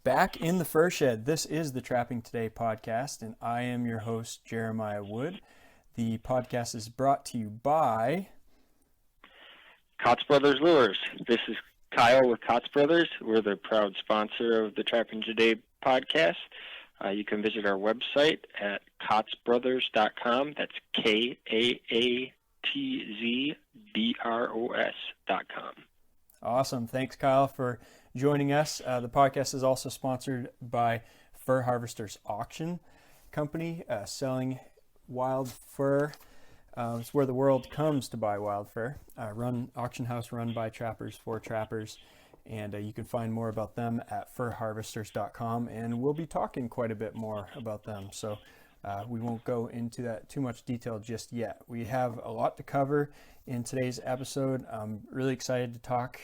Back in the fur shed. This is the Trapping Today podcast, and I am your host, Jeremiah Wood. The podcast is brought to you by Kaatz Brothers Lures. This is Kyle with Kaatz Brothers. We're the proud sponsor of the Trapping Today podcast. You can visit our website at kaatzbrothers.com. That's KAATZBROS.com. Awesome. Thanks, Kyle, for joining us. The podcast is also sponsored by Fur Harvesters Auction Company, selling wild fur. It's where the world comes to buy wild fur. Auction house run by trappers for trappers. And you can find more about them at furharvesters.com. And we'll be talking quite a bit more about them. So we won't go into that too much detail just yet. We have a lot to cover in today's episode. I'm really excited to talk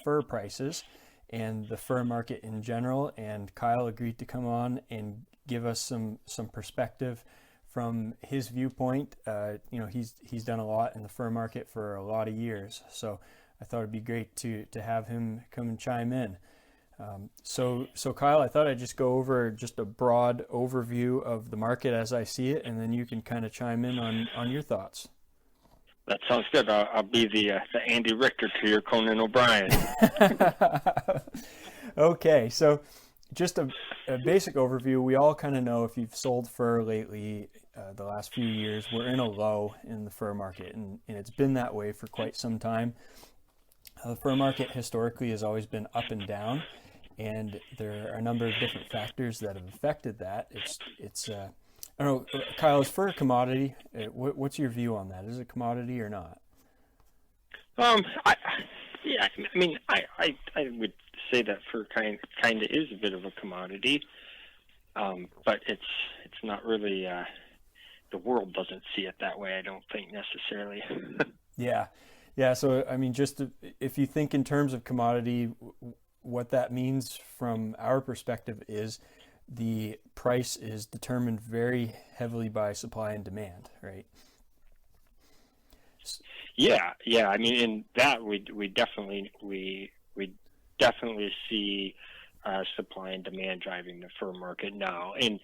fur prices and the fur market in general. And Kyle agreed to come on and give us some perspective from his viewpoint. He's done a lot in the fur market for a lot of years. So I thought it'd be great to have him come and chime in. So Kyle, I thought I'd just go over just a broad overview of the market as I see it, and then you can kind of chime in on your thoughts. That sounds good. I'll be the Andy Richter to your Conan O'Brien. Okay, so just a basic overview. We all kind of know, if you've sold fur lately, the last few years, we're in a low in the fur market, and it's been that way for quite some time. The fur market historically has always been up and down, and there are a number of different factors that have affected that. It's I don't know, Kyle, is fur a commodity? What's your view on that? Is it a commodity or not? I would say that fur kind of is a bit of a commodity, but it's not really. The world doesn't see it that way, I don't think, necessarily. Yeah. So I mean, if you think in terms of commodity, what that means from our perspective is the price is determined very heavily by supply and demand, right? Yeah. I mean, in that we definitely see supply and demand driving the fur market now, and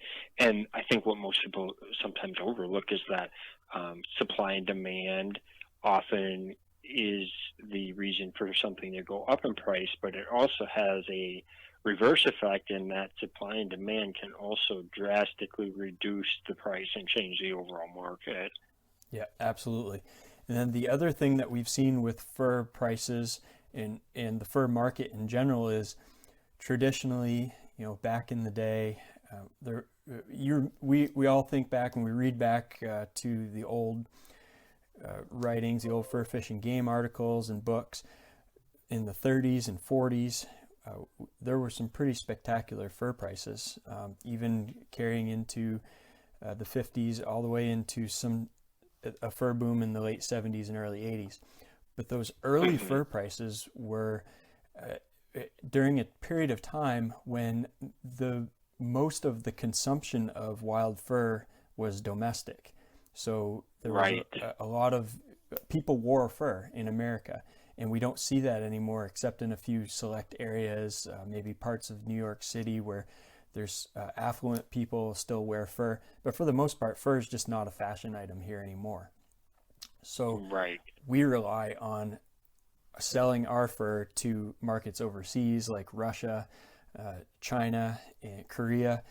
I think what most people sometimes overlook is that supply and demand often is the reason for something to go up in price, but it also has a reverse effect in that supply and demand can also drastically reduce the price and change the overall market. Yeah, absolutely. And then the other thing that we've seen with fur prices and the fur market in general is traditionally, back in the day, we all think back and we read back to the old writings, the old fur fishing game articles and books in the 30s and 40s. There were some pretty spectacular fur prices, even carrying into the 50s, all the way into a fur boom in the late 70s and early 80s. But those early fur prices were during a period of time when most of the consumption of wild fur was domestic. So there was a lot of people wore fur in America, and we don't see that anymore except in a few select areas, maybe parts of New York City where there's affluent people still wear fur. But for the most part, fur is just not a fashion item here anymore. So we rely on selling our fur to markets overseas like Russia, China, and Korea.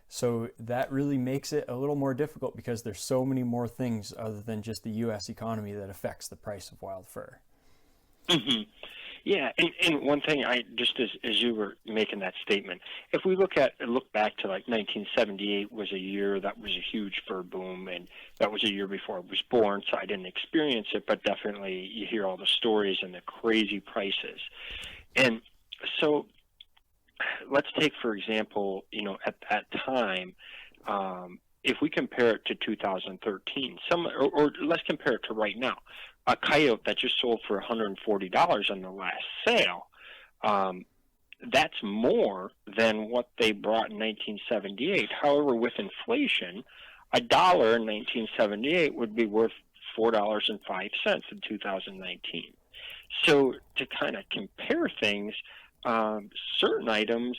So that really makes it a little more difficult because there's so many more things other than just the U.S. economy that affects the price of wild fur. Mm-hmm. Yeah, and one thing, just as you were making that statement, if we look back to like 1978 was a year that was a huge fur boom, and that was a year before I was born, so I didn't experience it, but definitely you hear all the stories and the crazy prices. And so let's take, for example, at that time, if we compare it to 2013, or let's compare it to right now, a coyote that just sold for $140 on the last sale, that's more than what they brought in 1978. However, with inflation, $1 in 1978 would be worth $4.05 in 2019. So to kind of compare things, certain items,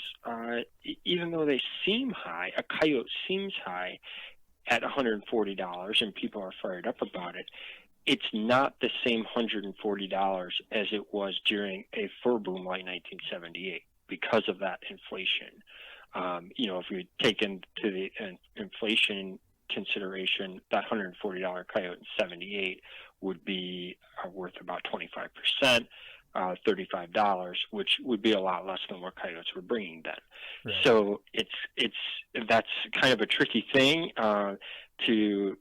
even though they seem high, a coyote seems high at $140, and people are fired up about it. It's not the same $140 as it was during a fur boom like 1978 because of that inflation. If we take into the inflation consideration, that $140 coyote in 78 would be worth about 25%, $35, which would be a lot less than what coyotes were bringing then. Right. So that's kind of a tricky thing to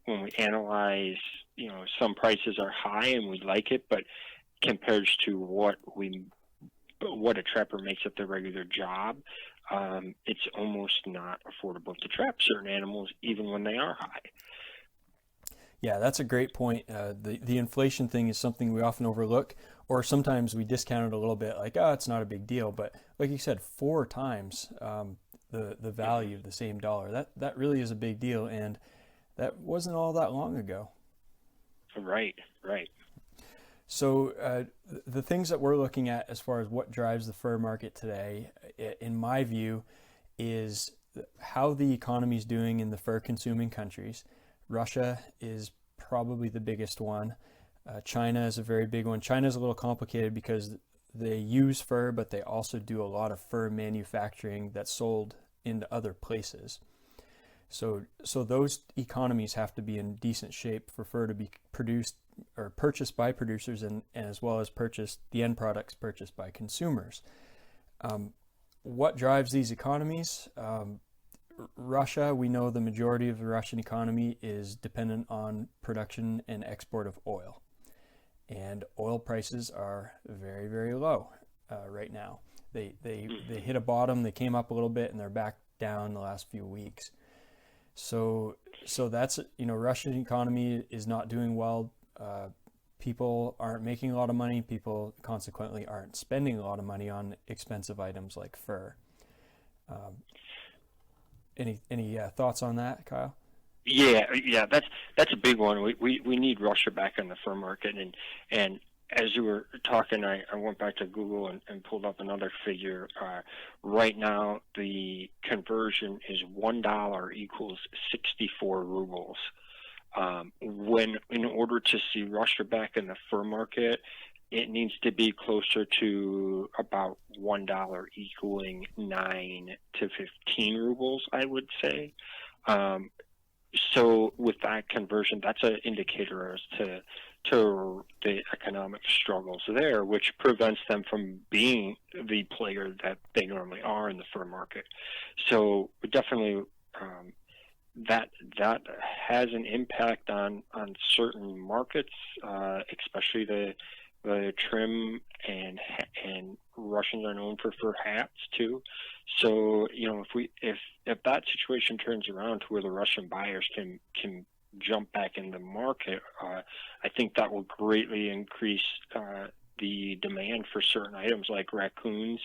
when we analyze. Some prices are high and we like it, but compared to what a trapper makes at their regular job, it's almost not affordable to trap certain animals, even when they are high. Yeah, that's a great point. The inflation thing is something we often overlook, or sometimes we discount it a little bit, like, oh, it's not a big deal. But like you said, 4 times the value of the same dollar. That really is a big deal, and that wasn't all that long ago. Right. So the things that we're looking at as far as what drives the fur market today, in my view, is how the economy is doing in the fur consuming countries. Russia is probably the biggest one. China is a very big one. China is a little complicated because they use fur, but they also do a lot of fur manufacturing that's sold into other places. So those economies have to be in decent shape for fur to be produced or purchased by producers, and as well as the end products purchased by consumers. What drives these economies? Russia, we know the majority of the Russian economy is dependent on production and export of oil. And oil prices are very, very low right now. They hit a bottom, they came up a little bit, and they're back down the last few weeks. So that's, Russian economy is not doing well. People aren't making a lot of money. People consequently aren't spending a lot of money on expensive items like fur. Any thoughts on that, Kyle? Yeah, that's a big one. We need Russia back in the fur market, and as you were talking, I went back to Google and pulled up another figure. Right now, the conversion is $1 equals 64 rubles. When in order to see Russia back in the fur market, it needs to be closer to about $1 equaling 9 to 15 rubles, I would say. So with that conversion, that's an indicator as to the economic struggles there, which prevents them from being the player that they normally are in the fur market. So definitely that has an impact on certain markets, especially the trim and Russians are known for fur hats too. So if that situation turns around to where the Russian buyers can jump back in the market, I think that will greatly increase the demand for certain items like raccoons,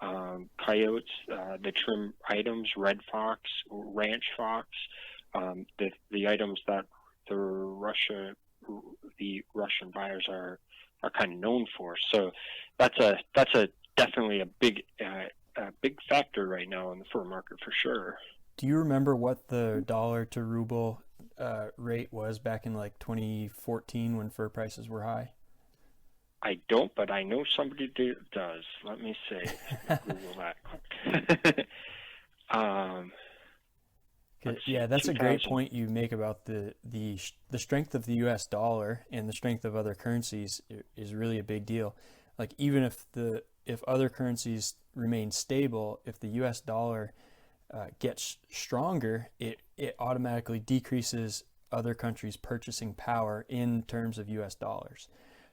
coyotes, the trim items, red fox, ranch fox, the items that the Russian buyers are kind of known for. So that's definitely a big factor right now in the fur market for sure. Do you remember what the dollar to ruble rate was back in like 2014 when fur prices were high? I don't, but I know somebody does. Let me see. Google that. Yeah, that's a great point you make about the strength of the U.S. dollar and the strength of other currencies is really a big deal. Like even if other currencies remain stable, if the U.S. dollar gets stronger, it automatically decreases other countries' purchasing power in terms of U.S. dollars.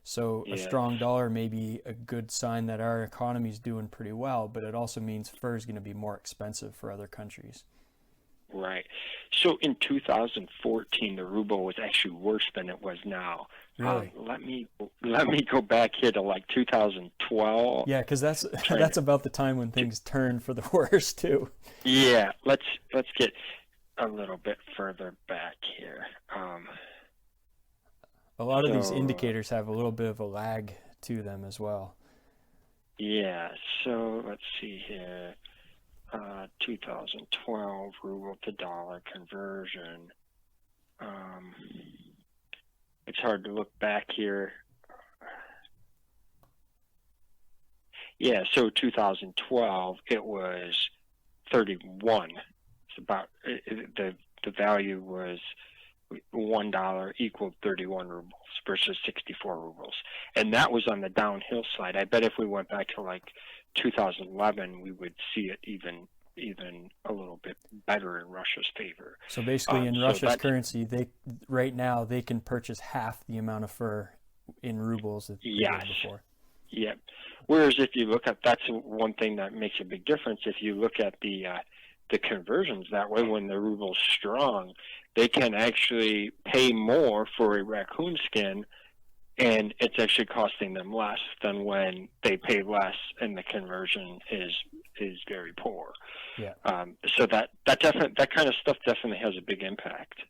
So a strong dollar may be a good sign that our economy is doing pretty well, but it also means fur is going to be more expensive for other countries. Right. So in 2014, the ruble was actually worse than it was now. Really? Let me go back here to like 2012. Yeah, because that's about the time when things turn for the worse too. Yeah. Let's get a little bit further back here. A lot of these indicators have a little bit of a lag to them as well. Yeah, so let's see here. 2012 ruble to dollar conversion. It's hard to look back here. Yeah, so 2012 it was 31. It's about the value was $1 equaled 31 rubles versus 64 rubles, and that was on the downhill slide. I bet if we went back to like 2011, we would see it even a little bit better in Russia's favor. So basically, in Russia's currency, right now they can purchase half the amount of fur in rubles that they did before. Yeah. Whereas if you look at, that's one thing that makes a big difference. If you look at the conversions that way, when the ruble's strong, they can actually pay more for a raccoon skin, and it's actually costing them less than when they pay less and the conversion is very poor. Yeah. So that kind of stuff definitely has a big impact.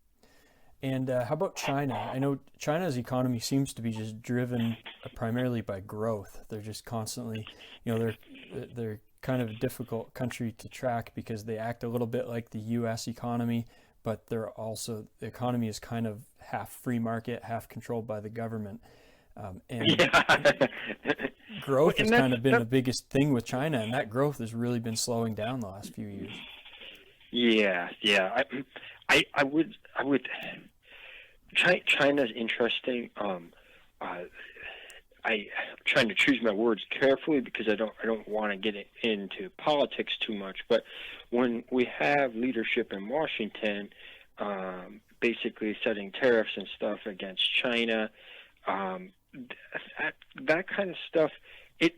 And how about China? I know China's economy seems to be just driven primarily by growth. They're just constantly, they're kind of a difficult country to track because they act a little bit like the U.S. economy, but the economy is kind of half free market, half controlled by the government. Growth has kind of been the biggest thing with China, and that growth has really been slowing down the last few years. Yeah. I would. China's interesting. I'm trying to choose my words carefully because I don't want to get into politics too much. But when we have leadership in Washington, basically setting tariffs and stuff against China, that kind of stuff,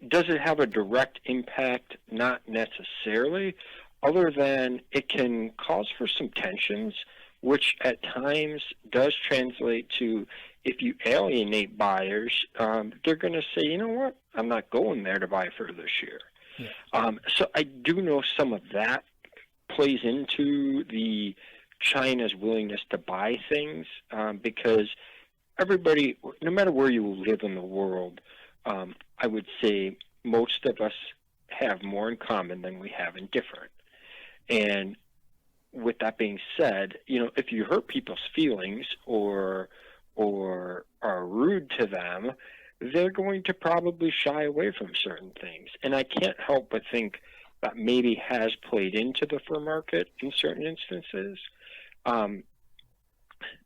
does it have a direct impact? Not necessarily, other than it can cause for some tensions, which at times does translate to, if you alienate buyers, they're going to say, you know what, I'm not going there to buy fur this year. Yeah. So I do know some of that plays into the China's willingness to buy things, because everybody, no matter where you live in the world, I would say most of us have more in common than we have in different. And with that being said, if you hurt people's feelings or are rude to them, they're going to probably shy away from certain things. And I can't help but think that maybe has played into the fur market in certain instances.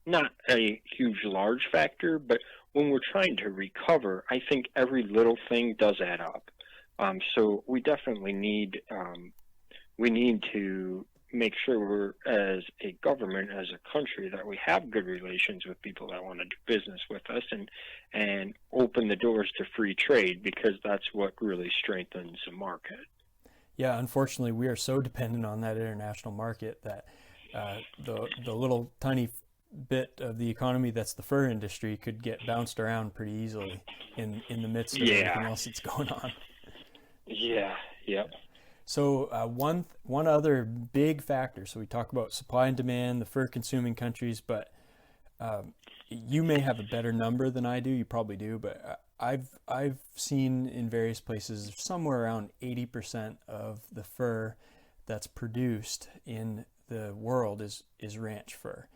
Not a huge, large factor, but when we're trying to recover, I think every little thing does add up. So we definitely need to make sure we're, as a government, as a country, that we have good relations with people that want to do business with us and open the doors to free trade, because that's what really strengthens the market. Yeah, unfortunately, we are so dependent on that international market that the little tiny bit of the economy that's the fur industry could get bounced around pretty easily in the midst of everything else that's going on. Yeah, yep. So one other big factor, so we talk about supply and demand, the fur consuming countries, but you may have a better number than I do, you probably do, but I've seen in various places somewhere around 80% of the fur that's produced in the world is ranch fur.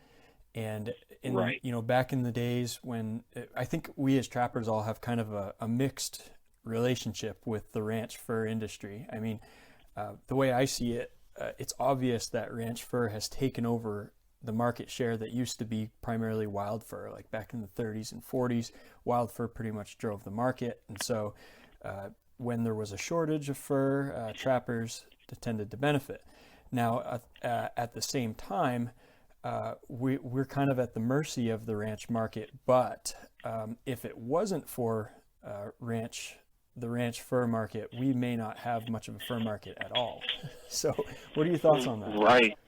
And right. Back in the days when I think we as trappers all have kind of a mixed relationship with the ranch fur industry. I mean, the way I see it, it's obvious that ranch fur has taken over the market share that used to be primarily wild fur. Like back in the 30s and 40s, wild fur pretty much drove the market. And so when there was a shortage of fur, trappers tended to benefit. Now, at the same time, we're kind of at the mercy of the ranch market. But if it wasn't for the ranch fur market, we may not have much of a fur market at all. So what are your thoughts on that? Right.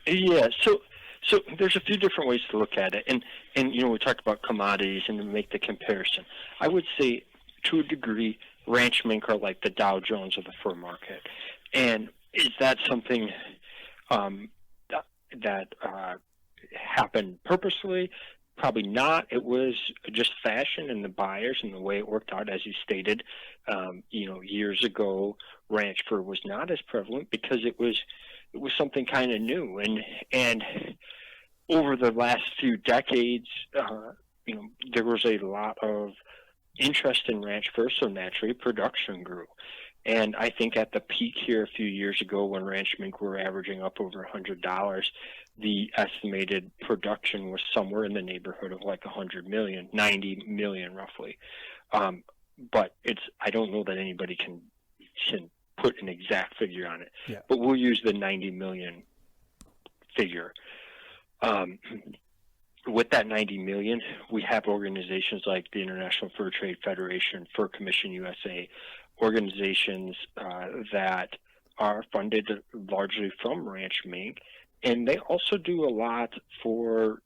Yeah. So there's a few different ways to look at it. And we talked about commodities and to make the comparison. I would say to a degree, ranch mink are like the Dow Jones of the fur market. And is that something that happened purposely? probably not. It was just fashion and the buyers and the way it worked out, as you stated. Years ago, ranch fur was not as prevalent because it was something kind of new, and over the last few decades, there was a lot of interest in ranch fur, so naturally production grew. And I think at the peak here a few years ago, when ranch mink were averaging up over $100, the estimated production was somewhere in the neighborhood of like 100 million, 90 million roughly. But I don't know that anybody can put an exact figure on it. Yeah. But we'll use the 90 million figure. With that 90 million, we have organizations like the International Fur Trade Federation, Fur Commission USA, organizations that are funded largely from ranch mink, and they also do a lot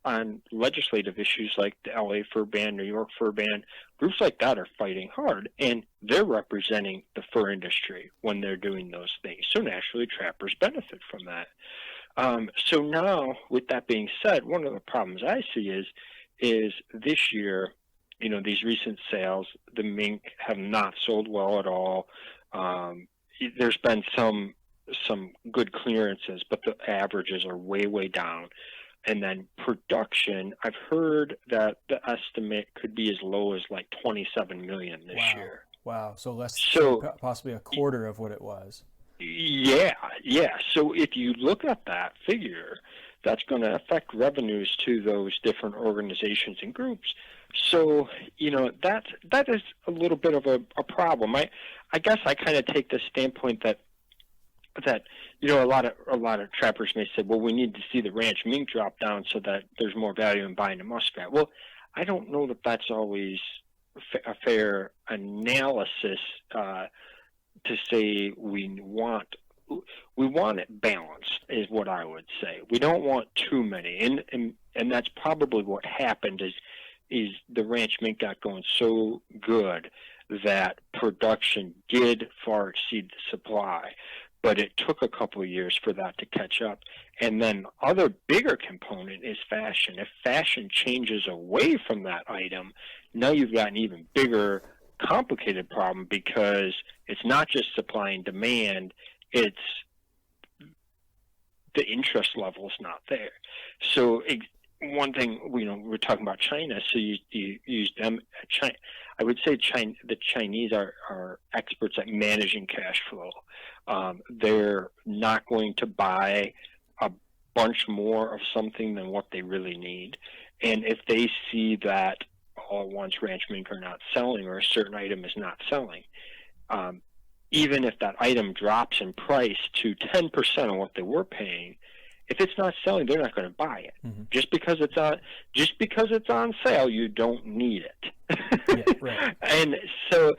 on legislative issues like the LA fur ban, New York fur ban. Groups like that are fighting hard, and they're representing the fur industry when they're doing those things. So naturally, trappers benefit from that. So now, with that being said, one of the problems I see is this year, these recent sales, the mink have not sold well at all. There's been some good clearances, but the averages are way, way down. And then production, I've heard that the estimate could be as low as like 27 million this year. Wow. So possibly a quarter of what it was. Yeah. So if you look at that figure, that's going to affect revenues to those different organizations and groups. So, that is a little bit of a problem. I guess I kind of take the standpoint that a lot of trappers may say, well, we need to see the ranch mink drop down so that there's more value in buying a muskrat. Well, I don't know that that's always a fair analysis to say we want it balanced, is what I would say. We don't want too many, and that's probably what happened is the ranch mink got going so good that production did far exceed the supply, but it took a couple of years for that to catch up. And then other bigger component is fashion. If fashion changes away from that item, now you've got an even bigger complicated problem, because it's not just supply and demand, it's the interest level is not there. So one thing, we're talking about China, so you use them. China, I would say the Chinese are experts at managing cash flow. They're not going to buy a bunch more of something than what they really need. And if they see that all at once ranch mink are not selling, or a certain item is not selling, even if that item drops in price to 10% of what they were paying, if it's not selling, they're not going to buy it. Mm-hmm. Just because it's on sale, you don't need it. Yeah, right. And so,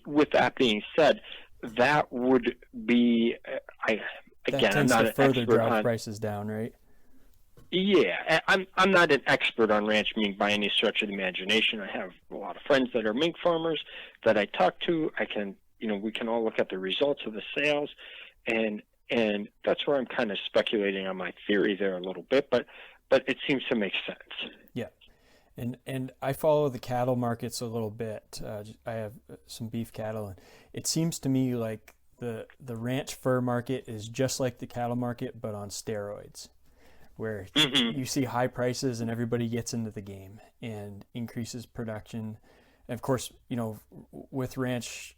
with that being said, that would be I'm not an further expert drive on prices down, right? Yeah, I'm not an expert on ranch mink by any stretch of the imagination. I have a lot of friends that are mink farmers that I talk to. We can all look at the results of the sales, and that's where I'm kind of speculating on my theory there a little bit, but it seems to make sense. Yeah, and I follow the cattle markets a little bit. I have some beef cattle, and it seems to me like the ranch fur market is just like the cattle market, but on steroids, where you see high prices and everybody gets into the game and increases production. And of course, with ranch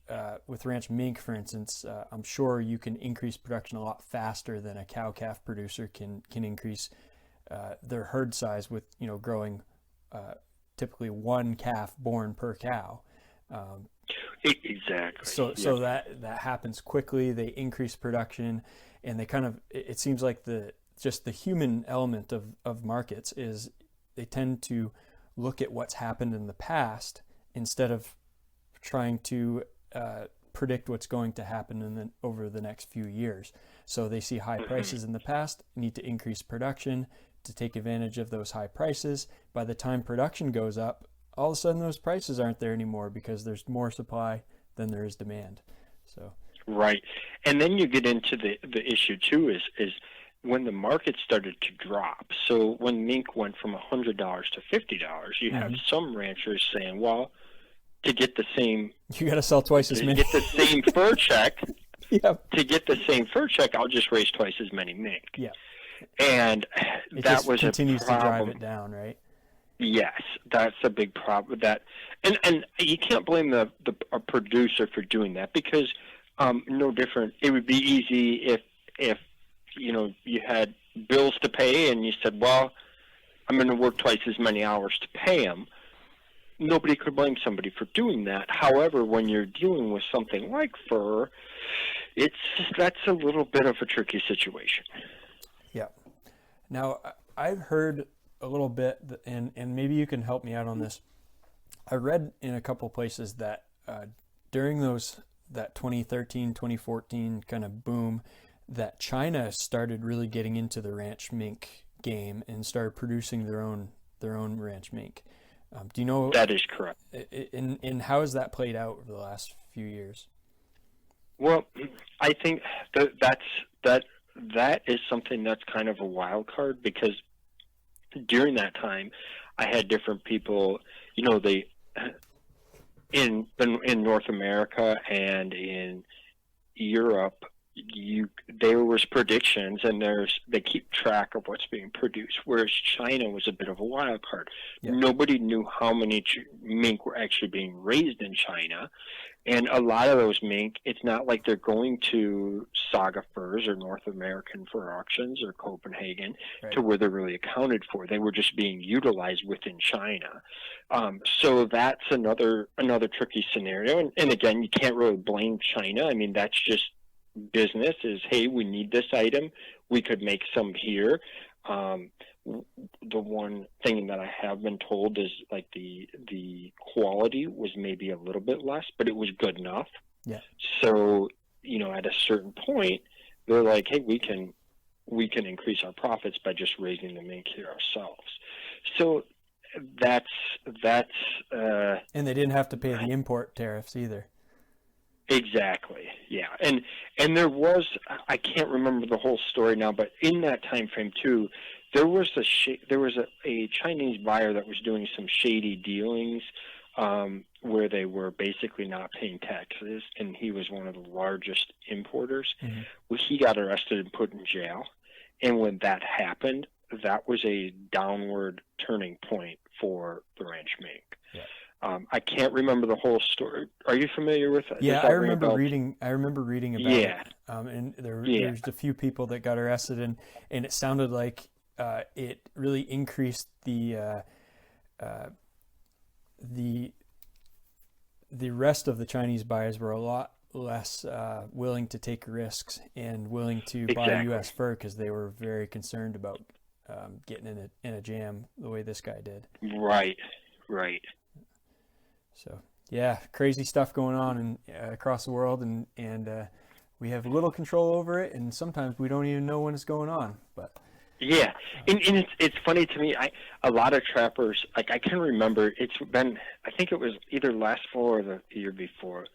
mink, for instance, I'm sure you can increase production a lot faster than a cow-calf producer can increase their herd size with, growing typically one calf born per cow. Exactly. So that happens quickly. They increase production, and they it seems like the human element of markets is they tend to look at what's happened in the past instead of trying to predict what's going to happen over the next few years. So they see high prices in the past, need to increase production to take advantage of those high prices. By the time production goes up, all of a sudden those prices aren't there anymore because there's more supply than there is demand. So right. And then you get into the issue too is when the market started to drop, so when mink went from $100 to $50, you have some ranchers saying, well, to get the same, you got to sell twice as many. Get the same fur check. Yep. To get the same fur check, I'll just raise twice as many mink. Yeah. And it that just was continues a problem. to drive it down, right? Yes, that's a big problem. That, and you can't blame a producer for doing that, because no different. It would be easy if you had bills to pay and you said, well, I'm going to work twice as many hours to pay them. Nobody could blame somebody for doing that. However, when you're dealing with something like fur, that's a little bit of a tricky situation. Yeah. Now, I've heard a little bit, and maybe you can help me out on this. I read in a couple places that during that 2013, 2014 kind of boom, that China started really getting into the ranch mink game and started producing their own ranch mink. Do you know? That is correct. And how has that played out over the last few years? Well, I think that is something that's kind of a wild card, because during that time, I had different people. They in North America and in Europe, there was predictions, and they keep track of what's being produced, whereas China was a bit of a wild card. Yeah. Nobody knew how many mink were actually being raised in China, and a lot of those mink, it's not like they're going to Saga Furs or North American Fur Auctions or Copenhagen, right, to where they're really accounted for. They were just being utilized within China. So that's another tricky scenario, and again, you can't really blame China. I mean, that's just business. Is, hey, we need this item, we could make some here. The one thing that I have been told is, like, the quality was maybe a little bit less, but it was good enough. Yeah. So at a certain point, they're like, hey, we can increase our profits by just raising the mink here ourselves. So that's and they didn't have to pay the import tariffs either. Exactly. Yeah. And there was, I can't remember the whole story now, but in that time frame too, there was a Chinese buyer that was doing some shady dealings, where they were basically not paying taxes, and he was one of the largest importers. Mm-hmm. Well, he got arrested and put in jail. And when that happened, that was a downward turning point for the ranch mink. Yeah. I can't remember the whole story. Are you familiar with that? Yeah, I remember reading about it. And there's a few people that got arrested, and it sounded like it really increased the rest of the Chinese buyers were a lot less willing to take risks and willing to buy U.S. fur, because they were very concerned about getting in a jam the way this guy did. Right. So yeah, crazy stuff going on across the world, and we have little control over it, and sometimes we don't even know when it's going on. But yeah, and it's funny to me. A lot of trappers, like, I can remember, it's been, I think it was either last fall or the year before,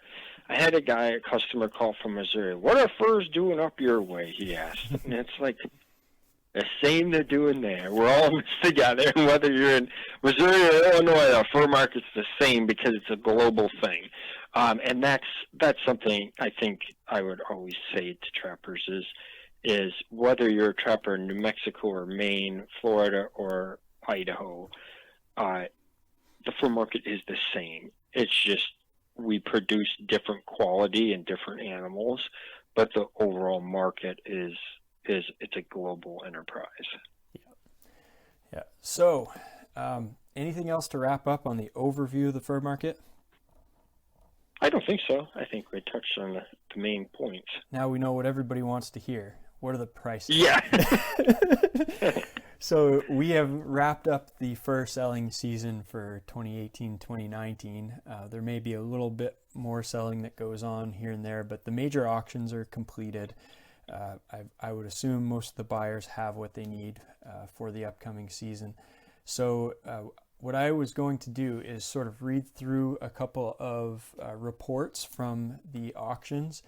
I had a customer call from Missouri. What are furs doing up your way? He asked, and it's like, the same they're doing there. We're all mixed together, and whether you're in Missouri or Illinois, the fur market's the same, because it's a global thing. And that's something I think I would always say to trappers is whether you're a trapper in New Mexico or Maine, Florida or Idaho, the fur market is the same. It's just we produce different quality and different animals, but the overall market it's a global enterprise. Yeah. So, anything else to wrap up on the overview of the fur market? I don't think so. I think we touched on the main points. Now we know what everybody wants to hear. What are the prices? Yeah. So we have wrapped up the fur selling season for 2018-2019. There may be a little bit more selling that goes on here and there, but the major auctions are completed. I would assume most of the buyers have what they need for the upcoming season. So what I was going to do is sort of read through a couple of reports from the auctions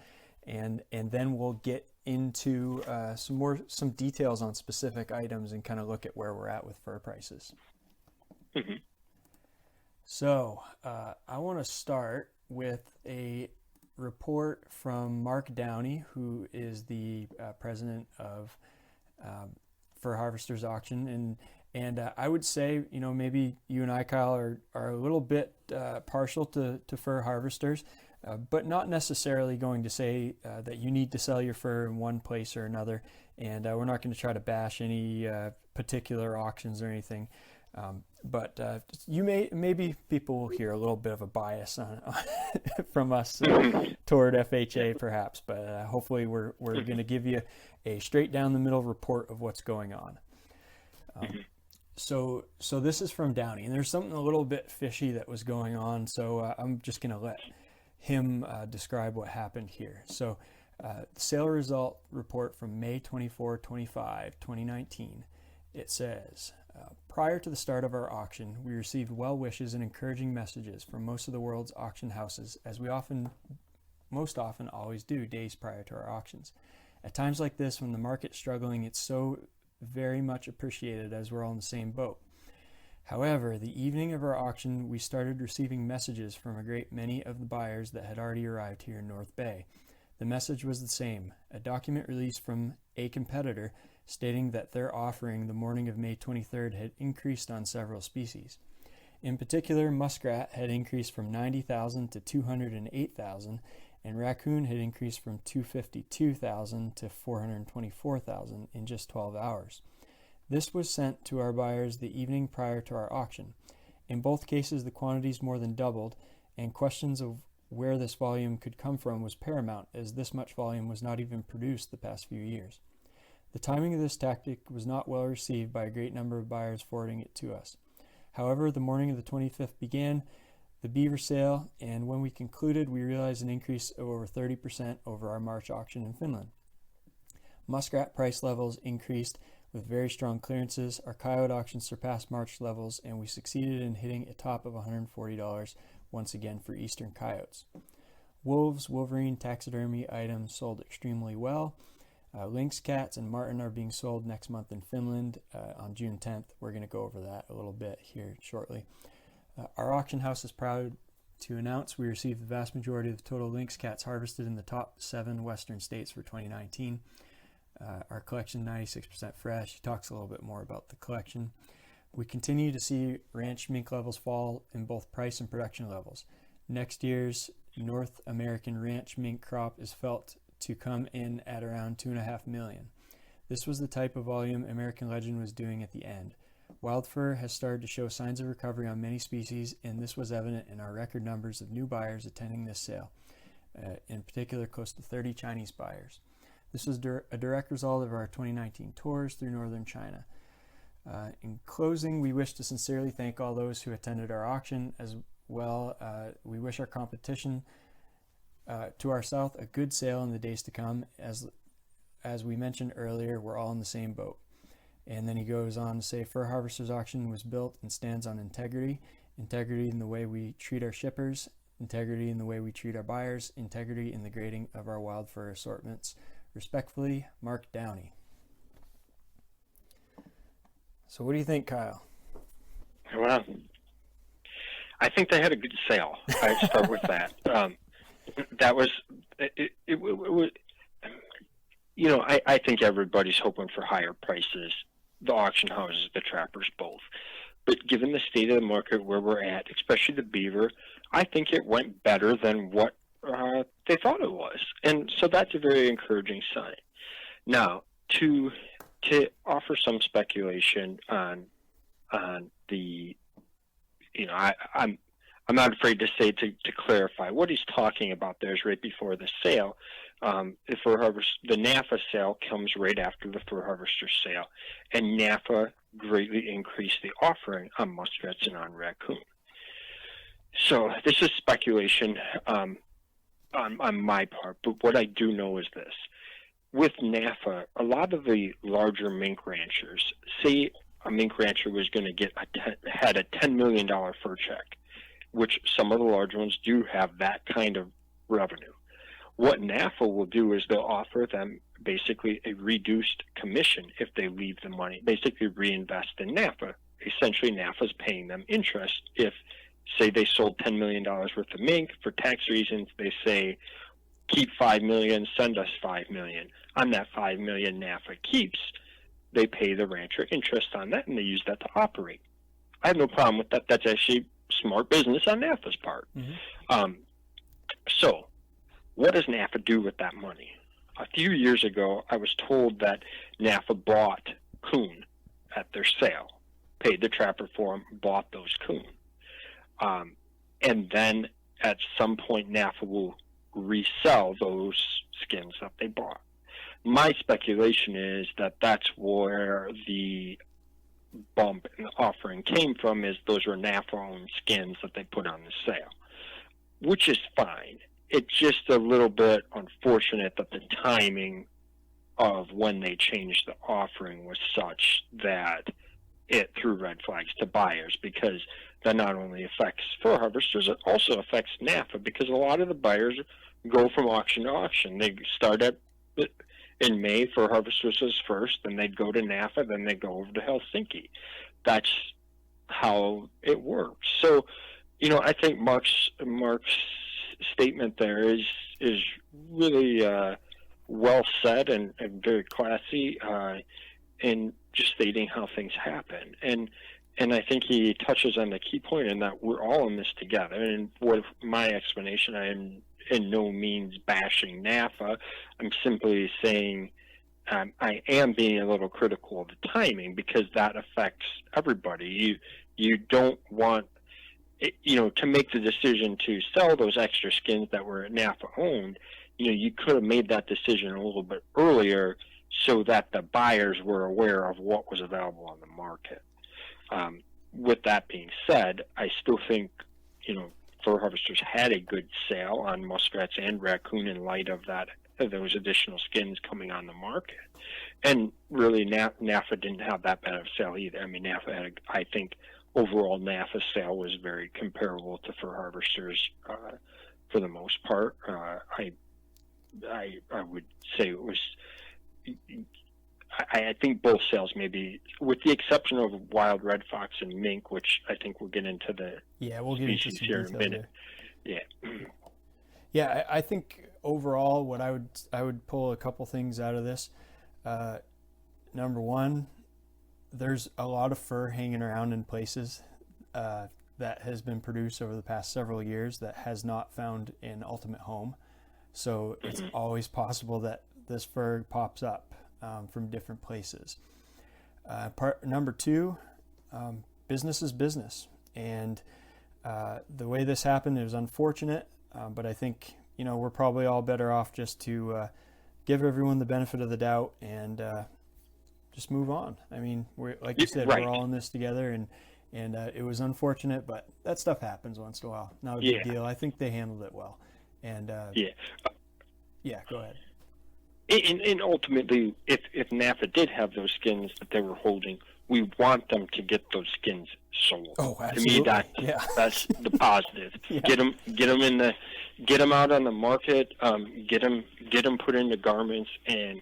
and then we'll get into some details on specific items and kind of look at where we're at with fur prices. Mm-hmm. So I want to start with a report from Mark Downey, who is the president of Fur Harvesters Auction, and I would say, maybe you and I, Kyle, are a little bit partial to fur harvesters, but not necessarily going to say that you need to sell your fur in one place or another. And we're not going to try to bash any particular auctions or anything. But maybe people will hear a little bit of a bias on from us toward FHA, perhaps. But hopefully, we're going to give you a straight down the middle report of what's going on. So this is from Downey, and there's something a little bit fishy that was going on. So I'm just going to let him describe what happened here. So the sale result report from May 24, 25, 2019, it says, prior to the start of our auction, we received well wishes and encouraging messages from most of the world's auction houses, as we most often always do days prior to our auctions. At times like this, when the market's struggling, it's so very much appreciated, as we're all in the same boat. However, the evening of our auction, we started receiving messages from a great many of the buyers that had already arrived here in North Bay. The message was the same, a document released from a competitor stating that their offering the morning of May 23rd had increased on several species. In particular, Muskrat had increased from 90,000 to 208,000, and Raccoon had increased from 252,000 to 424,000 in just 12 hours. This was sent to our buyers the evening prior to our auction. In both cases, the quantities more than doubled, and questions of where this volume could come from was paramount, as this much volume was not even produced the past few years. The timing of this tactic was not well received by a great number of buyers forwarding it to us. However, the morning of the 25th began the Beaver sale, and when we concluded, we realized an increase of over 30% over our March auction in Finland. Muskrat price levels increased with very strong clearances. Our Coyote auction surpassed March levels, and we succeeded in hitting a top of $140 once again for eastern coyotes. Wolves, wolverine, taxidermy items sold extremely well. Lynx, cats, and marten are being sold next month in Finland on June 10th. We're going to go over that a little bit here shortly. Our auction house is proud to announce we received the vast majority of the total Lynx cats harvested in the top 7 western states for 2019. Our collection 96% fresh. He talks a little bit more about the collection. We continue to see ranch mink levels fall in both price and production levels. Next year's North American ranch mink crop is felt to come in at around 2.5 million. This was the type of volume American Legend was doing at the end. Wild fur has started to show signs of recovery on many species, and this was evident in our record numbers of new buyers attending this sale, in particular close to 30 Chinese buyers. This was a direct result of our 2019 tours through northern China. In closing, we wish to sincerely thank all those who attended our auction. As well, we wish our competition to our south a good sale in the days to come. As we mentioned earlier, we're all in the same boat. And then he goes on to say, Fur Harvesters Auction was built and stands on integrity. Integrity in the way we treat our shippers, integrity in the way we treat our buyers, integrity in the grading of our wild fur assortments. Respectfully, Mark Downey. So what do you think, Kyle? Well, I think they had a good sale. I'd start with that. That was, it was, I think everybody's hoping for higher prices, the auction houses, the trappers, both. But given the state of the market where we're at, especially the Beaver, I think it went better than what they thought it was. And so that's a very encouraging sign. Now, to offer some speculation on the, I'm not afraid to say, to clarify, what he's talking about there is right before the sale. The NAFA sale comes right after the Fur Harvester sale, and NAFA greatly increased the offering on muskrats and on raccoon. So this is speculation on my part, but what I do know is this. With NAFA, a lot of the larger mink ranchers, say a mink rancher was going to had a $10 million fur check, which some of the large ones do have that kind of revenue. what NAFA will do is they'll offer them basically a reduced commission if they leave the money, basically reinvest in NAFA. Essentially, NAFA's paying them interest. If, say, they sold $10 million worth of mink, for tax reasons, they say, keep $5 million, send us $5 million. On that $5 million NAFA keeps, they pay the rancher interest on that, and they use that to operate. I have no problem with that. That's actually smart business on NAFA's part. So what does NAFA do with that money? A few years ago, I was told that NAFA bought coon at their sale, paid the trapper for them, bought those coon. And then at some point, NAFA will resell those skins that they bought. My speculation is that that's where the bump in the offering came from, is those were NAFA-owned skins that they put on the sale, which is fine. It's just a little bit unfortunate that the timing of when they changed the offering was such that it threw red flags to buyers, because that not only affects fur harvesters, it also affects NAFA, because a lot of the buyers go from auction to auction. They start at in May, fur harvesters was first, then they'd go to NAFA, then they'd go over to Helsinki. That's how it works. So, I think Mark's statement there is really well said and very classy in just stating how things happen. And I think he touches on the key point in that we're all in this together. And with my explanation, I am in no means bashing NAFA. I'm simply saying I am being a little critical of the timing, because that affects everybody. You don't want, to make the decision to sell those extra skins that were NAFA owned. You could have made that decision a little bit earlier so that the buyers were aware of what was available on the market. With that being said, I still think, fur harvesters had a good sale on muskrats and raccoon in light of those additional skins coming on the market. And really, NAFA didn't have that bad of a sale either. I mean, NAFA had, I think, overall NAFA sale was very comparable to fur harvesters for the most part. I would say it was. I think both sales, maybe with the exception of wild red fox and mink, which I think we'll get into we'll get into some here in a minute. Yeah, I think overall, what I would pull a couple things out of this. Number one, there's a lot of fur hanging around in places that has been produced over the past several years that has not found an ultimate home. So it's always possible that this fur pops up from different places. Number two, business is business. And the way this happened, it was unfortunate, but I think, we're probably all better off just to give everyone the benefit of the doubt and just move on. I mean, like you said, right. We're all in this together, and it was unfortunate, but that stuff happens once in a while. Not a big deal. I think they handled it well. And go ahead. And ultimately, if NAFA did have those skins that they were holding, we want them to get those skins sold. Oh, absolutely. To me, that's the positive. Get them out on the market. Get them put into garments, and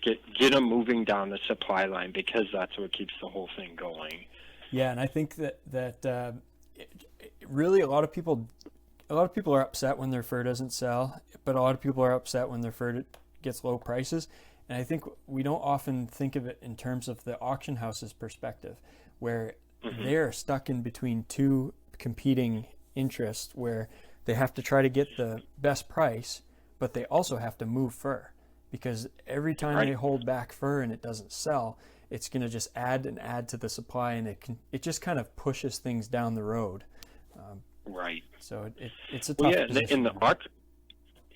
get them moving down the supply line, because that's what keeps the whole thing going. Yeah, and I think that really a lot of people are upset when their fur doesn't sell, but a lot of people are upset when their fur gets low prices. And I think we don't often think of it in terms of the auction house's perspective, where they're stuck in between two competing interests, where they have to try to get the best price, but they also have to move fur, because every time they hold back fur and it doesn't sell, it's going to just add and add to the supply, and it just kind of pushes things down the road. Right. So it's a tough position.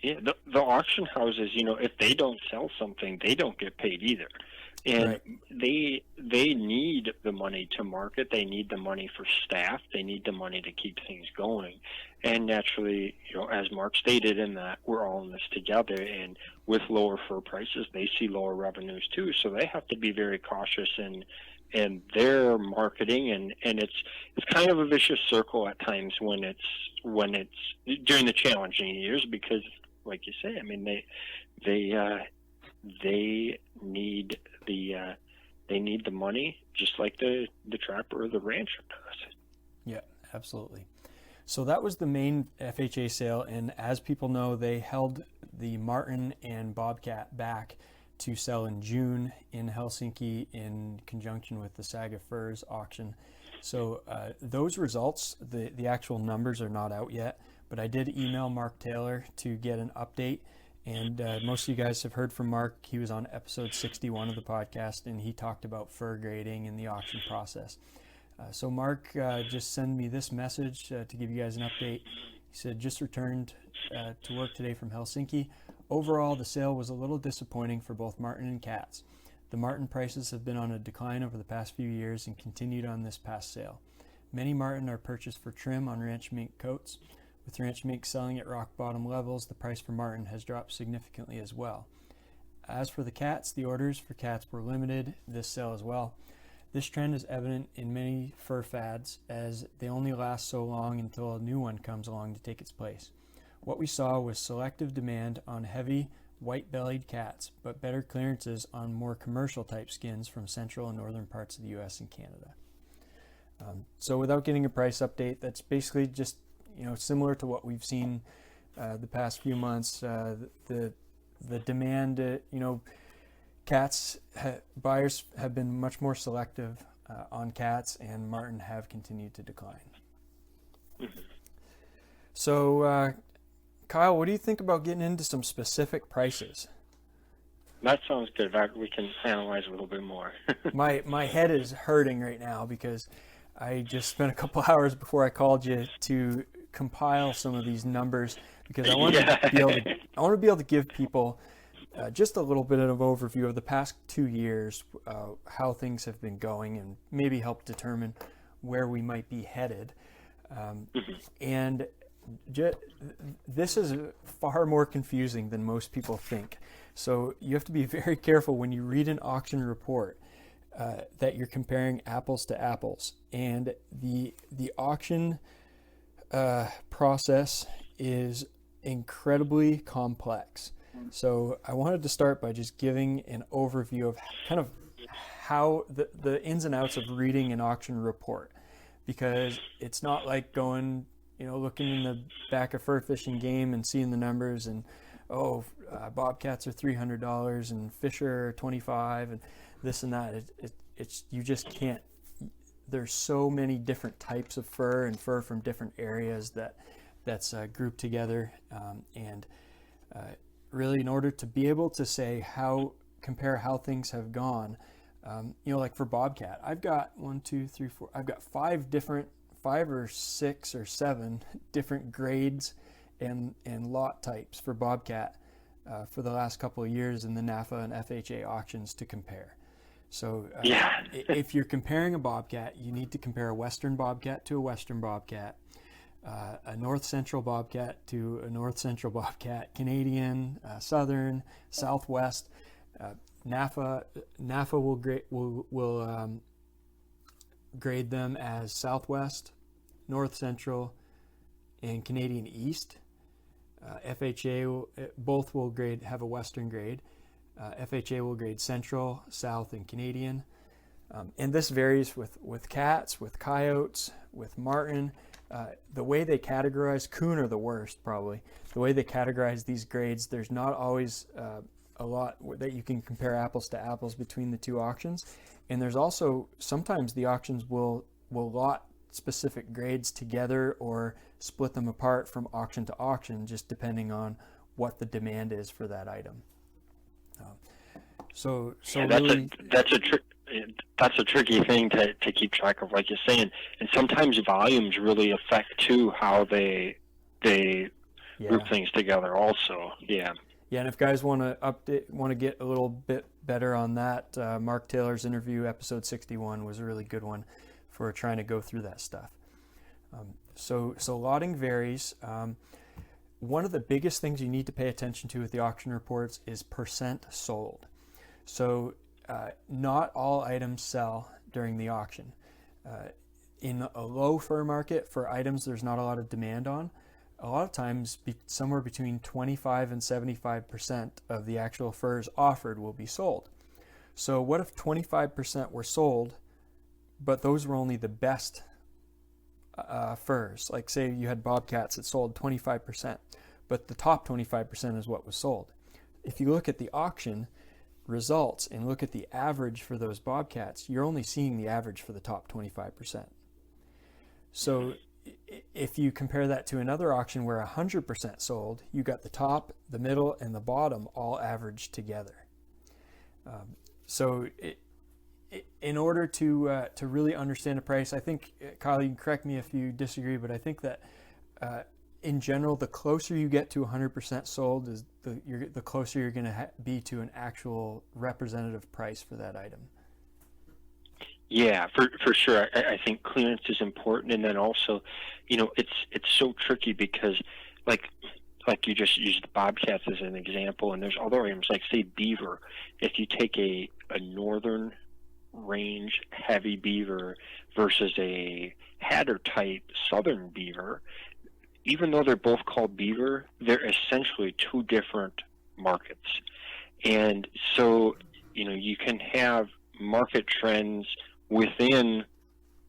The auction houses, if they don't sell something, they don't get paid either. And they need the money to market. They need the money for staff. They need the money to keep things going. And naturally, as Mark stated, in that we're all in this together, and with lower fur prices, they see lower revenues too. So they have to be very cautious in their marketing, and it's kind of a vicious circle at times when it's during the challenging years, because like you say. I mean, they need the money just like the trapper or the rancher does. Yeah, absolutely. So that was the main FHA sale, and as people know, they held the marten and bobcat back to sell in June in Helsinki in conjunction with the Saga Furs auction. So those results, the actual numbers are not out yet, but I did email Mark Taylor to get an update. And most of you guys have heard from Mark. He was on episode 61 of the podcast, and he talked about fur grading and the auction process. So Mark just sent me this message to give you guys an update. He said, just returned to work today from Helsinki. Overall, the sale was a little disappointing for both marten and Kaatz. The marten prices have been on a decline over the past few years and continued on this past sale. Many marten are purchased for trim on ranch mink coats. With ranch mink selling at rock bottom levels, the price for marten has dropped significantly as well. As for the Kaatz, the orders for Kaatz were limited this sale as well. This trend is evident in many fur fads, as they only last so long until a new one comes along to take its place. What we saw was selective demand on heavy, white-bellied Kaatz, but better clearances on more commercial type skins from central and northern parts of the US and Canada. So without getting a price update, that's basically just similar to what we've seen the past few months. The demand, Kaatz buyers have been much more selective on Kaatz, and marten have continued to decline. So, Kyle, what do you think about getting into some specific prices? That sounds good. We can analyze a little bit more. My head is hurting right now because I just spent a couple hours before I called you to compile some of these numbers, because I want to be able to give people just a little bit of overview of the past 2 years, how things have been going, and maybe help determine where we might be headed. And this is far more confusing than most people think. So you have to be very careful when you read an auction report that you're comparing apples to apples. And the auction process is incredibly complex. So I wanted to start by just giving an overview of kind of how the ins and outs of reading an auction report, because it's not like going, looking in the back of Fur Fishing Game and seeing the numbers and, bobcats are $300 and fisher are $25 and this and that. It's you just can't. There's so many different types of fur and fur from different areas that's grouped together, and really, in order to be able to say compare how things have gone, like for bobcat, I've got 1, 2, 3, 4. I've got 5 or 6 or 7 different grades and lot types for bobcat for the last couple of years in the NAFA and FHA auctions to compare. So if you're comparing a bobcat, you need to compare a western bobcat to a western bobcat, a north central bobcat to a north central bobcat, Canadian, southern, southwest. NAFA will grade them as southwest, north central, and Canadian east. FHA both will have a western grade. FHA will grade central, south, and Canadian. And this varies with cats, with coyotes, with marten. The way they categorize, coon are the worst probably. The way they categorize these grades, there's not always a lot that you can compare apples to apples between the two auctions. And there's also, sometimes the auctions will lot specific grades together or split them apart from auction to auction, just depending on what the demand is for that item. That's a tricky thing to keep track of, like you're saying, and sometimes volumes really affect too how they group things together. Also, yeah. And if guys want to get a little bit better on that, Mark Taylor's interview, episode 61, was a really good one for trying to go through that stuff. So lotting varies. One of the biggest things you need to pay attention to with the auction reports is percent sold. So not all items sell during the auction. In a low fur market, for items there's not a lot of demand on, a lot of times somewhere between 25 and 75% of the actual furs offered will be sold. So what if 25% were sold, but those were only the best furs? Like say you had bobcats that sold 25%, but the top 25% is what was sold. If you look at the auction results and look at the average for those bobcats, you're only seeing the average for the top 25%. So if you compare that to another auction where 100% sold, you got the top, the middle, and the bottom all averaged together. In order to really understand a price, I think, Kyle, you can correct me if you disagree, but I think that in general, the closer you get to 100% sold, is the closer you're going to be to an actual representative price for that item. Yeah, for sure. I think clearance is important, and then also, it's so tricky because, like you just used the bobcats as an example, and there's other items like say beaver. If you take a northern range heavy beaver versus a hatter type southern beaver, even though they're both called beaver, they're essentially two different markets, and so you can have market trends within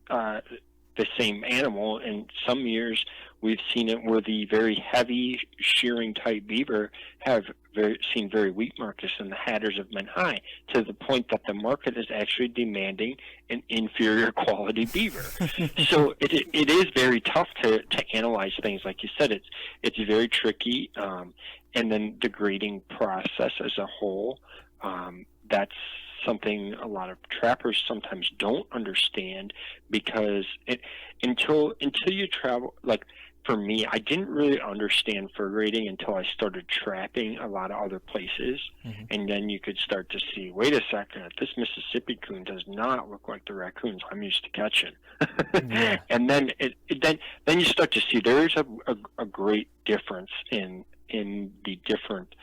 the same animal. In some years, we've seen it where the very heavy shearing type beaver have seen very weak markets, and the hatters have been high, to the point that the market is actually demanding an inferior quality beaver. So it is very tough to analyze things. Like you said, it's very tricky, and then the grading process as a whole, that's something a lot of trappers sometimes don't understand, because until you travel, like for me, I didn't really understand fur grading until I started trapping a lot of other places, and then you could start to see, wait a second, this Mississippi coon does not look like the raccoons I'm used to catching. Yeah. And then then you start to see there's a great difference in the different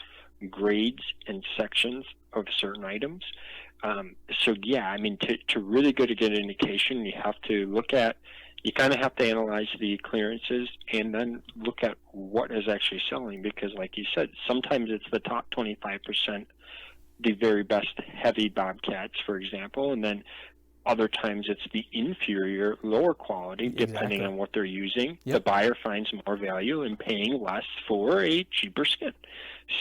grades and sections of certain items. So yeah, I mean, to really get an indication, you have to you kind of have to analyze the clearances and then look at what is actually selling, because like you said, sometimes it's the top 25%, the very best heavy bobcats, for example, and then other times it's the inferior, lower quality, depending on what they're using. Yep. The buyer finds more value in paying less for a cheaper skin.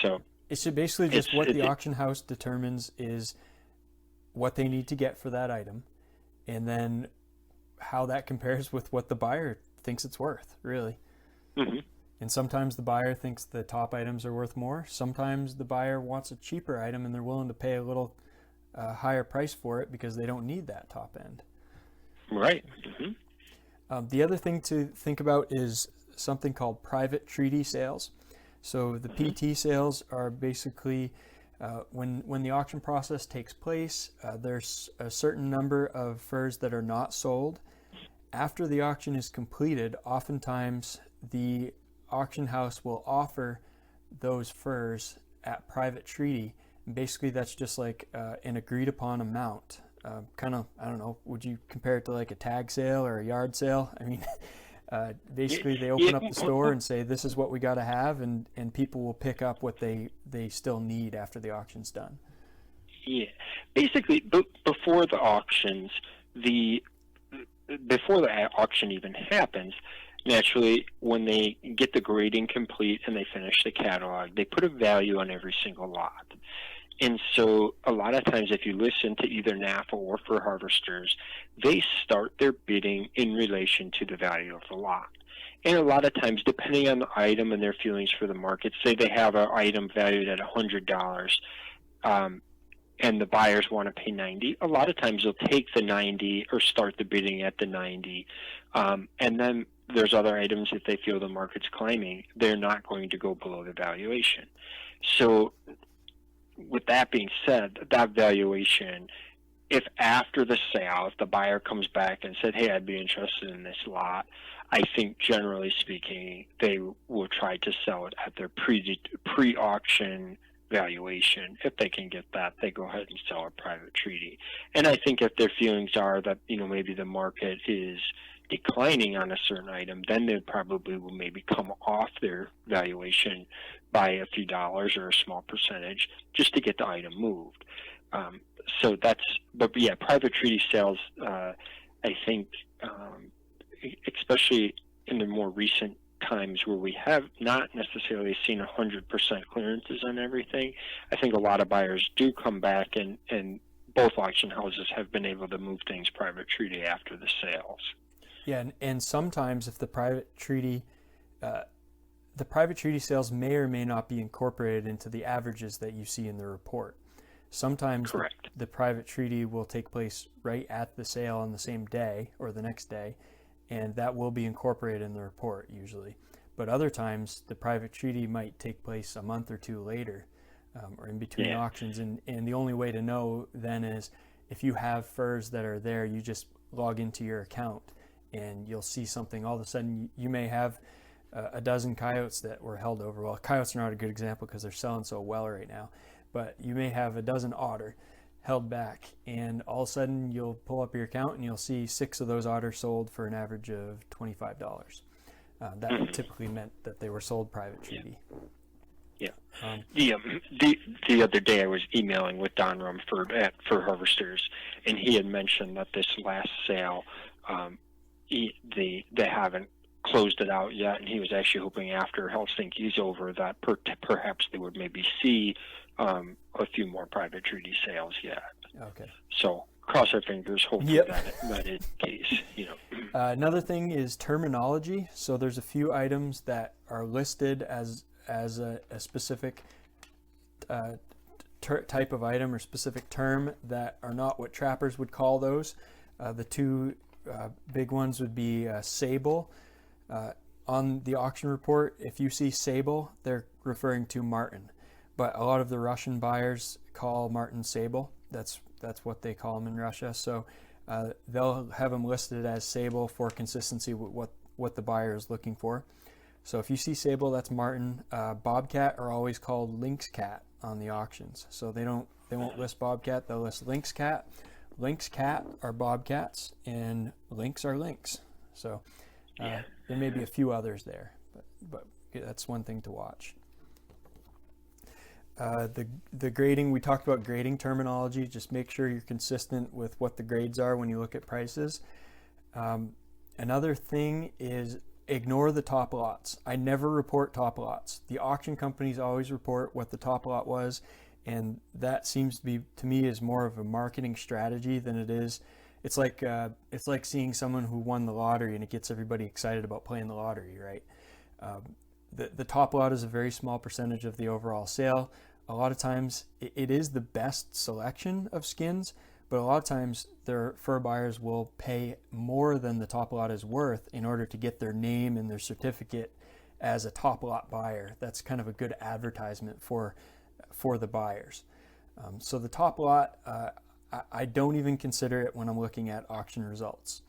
So it's basically just what the auction house determines is what they need to get for that item, and then how that compares with what the buyer thinks it's worth, really. Mm-hmm. And sometimes the buyer thinks the top items are worth more. Sometimes the buyer wants a cheaper item and they're willing to pay a little higher price for it because they don't need that top end. Right. Mm-hmm. The other thing to think about is something called private treaty sales. So the PT sales are basically when the auction process takes place, there's a certain number of furs that are not sold. After the auction is completed, oftentimes the auction house will offer those furs at private treaty. And basically, that's just like an agreed upon amount. Kind of, I don't know, would you compare it to like a tag sale or a yard sale? I mean, basically they open up the store and say, this is what we got to have, and people will pick up what they still need after the auction's done. Yeah, basically before the auctions, before the auction even happens, naturally when they get the grading complete and they finish the catalog, they put a value on every single lot. And so a lot of times if you listen to either NAFA or fur harvesters, they start their bidding in relation to the value of the lot. And a lot of times, depending on the item and their feelings for the market, say they have an item valued at $100, and the buyers want to pay $90, a lot of times they'll take the $90 or start the bidding at the $90. And then there's other items, if they feel the market's climbing, they're not going to go below the valuation. So with that being said, that valuation, if after the sale, if the buyer comes back and said, hey, I'd be interested in this lot, I think generally speaking, they will try to sell it at their pre-auction valuation. If they can get that, they go ahead and sell a private treaty. And I think if their feelings are that, maybe the market is declining on a certain item, then they probably will maybe come off their valuation by a few dollars or a small percentage just to get the item moved. So but yeah, private treaty sales, I think, especially in the more recent times where we have not necessarily seen 100% clearances on everything, I think a lot of buyers do come back, and both auction houses have been able to move things private treaty after the sales. Yeah, and sometimes if the private treaty sales may or may not be incorporated into the averages that you see in the report. Sometimes the private treaty will take place right at the sale on the same day or the next day, and that will be incorporated in the report usually. But other times the private treaty might take place a month or two later, or in between auctions, and the only way to know then is if you have furs that are there, you just log into your account and you'll see something. All of a sudden you may have a dozen coyotes that were held over. Well, coyotes are not a good example because they're selling so well right now, but you may have a dozen otter held back, and all of a sudden you'll pull up your account and you'll see 6 of those otters sold for an average of $25. That typically meant that they were sold private treaty. The other day I was emailing with Don Rumford at Fur Harvesters, and he had mentioned that this last sale, they haven't closed it out yet, and he was actually hoping after Helsinki's over that perhaps they would maybe see a few more private treaty sales yet. Okay. So cross our fingers, hopefully that is the case. Another thing is terminology. So there's a few items that are listed as a specific type of item or specific term that are not what trappers would call those. The two big ones would be sable. On the auction report, if you see sable, they're referring to marten, but a lot of the Russian buyers call marten sable. That's what they call them in Russia. So they'll have them listed as sable for consistency with what the buyer is looking for. So if you see sable, that's marten. Bobcat are always called lynx cat on the auctions. So they won't list bobcat, they'll list lynx cat. Lynx cat are bobcats, and lynx are lynx. So there may be a few others there, but that's one thing to watch. The grading, we talked about grading terminology. Just make sure you're consistent with what the grades are when you look at prices. Another thing is ignore the top lots. I never report top lots. The auction companies always report what the top lot was, and that seems to be, to me, is more of a marketing strategy than it is. It's like seeing someone who won the lottery and it gets everybody excited about playing the lottery, right? The top lot is a very small percentage of the overall sale. A lot of times it is the best selection of skins, but a lot of times their fur buyers will pay more than the top lot is worth in order to get their name and their certificate as a top lot buyer. That's kind of a good advertisement for the buyers. So the top lot, I don't even consider it when I'm looking at auction results.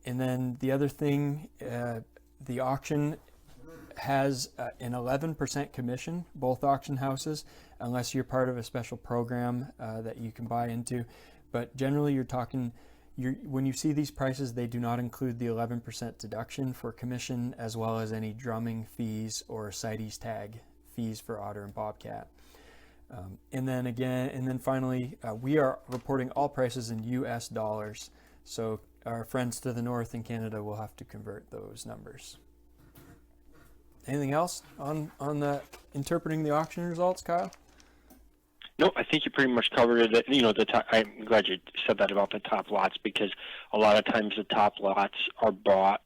And then the other thing, the auction has an 11% commission, both auction houses, unless you're part of a special program that you can buy into. But generally when you see these prices, they do not include the 11% deduction for commission, as well as any drumming fees or CITES tag fees for otter and bobcat. And then finally, we are reporting all prices in US dollars. So our friends to the north in Canada will have to convert those numbers. Anything else on the interpreting the auction results, Kyle? No, I think you pretty much covered it. I'm glad you said that about the top lots, because a lot of times the top lots are bought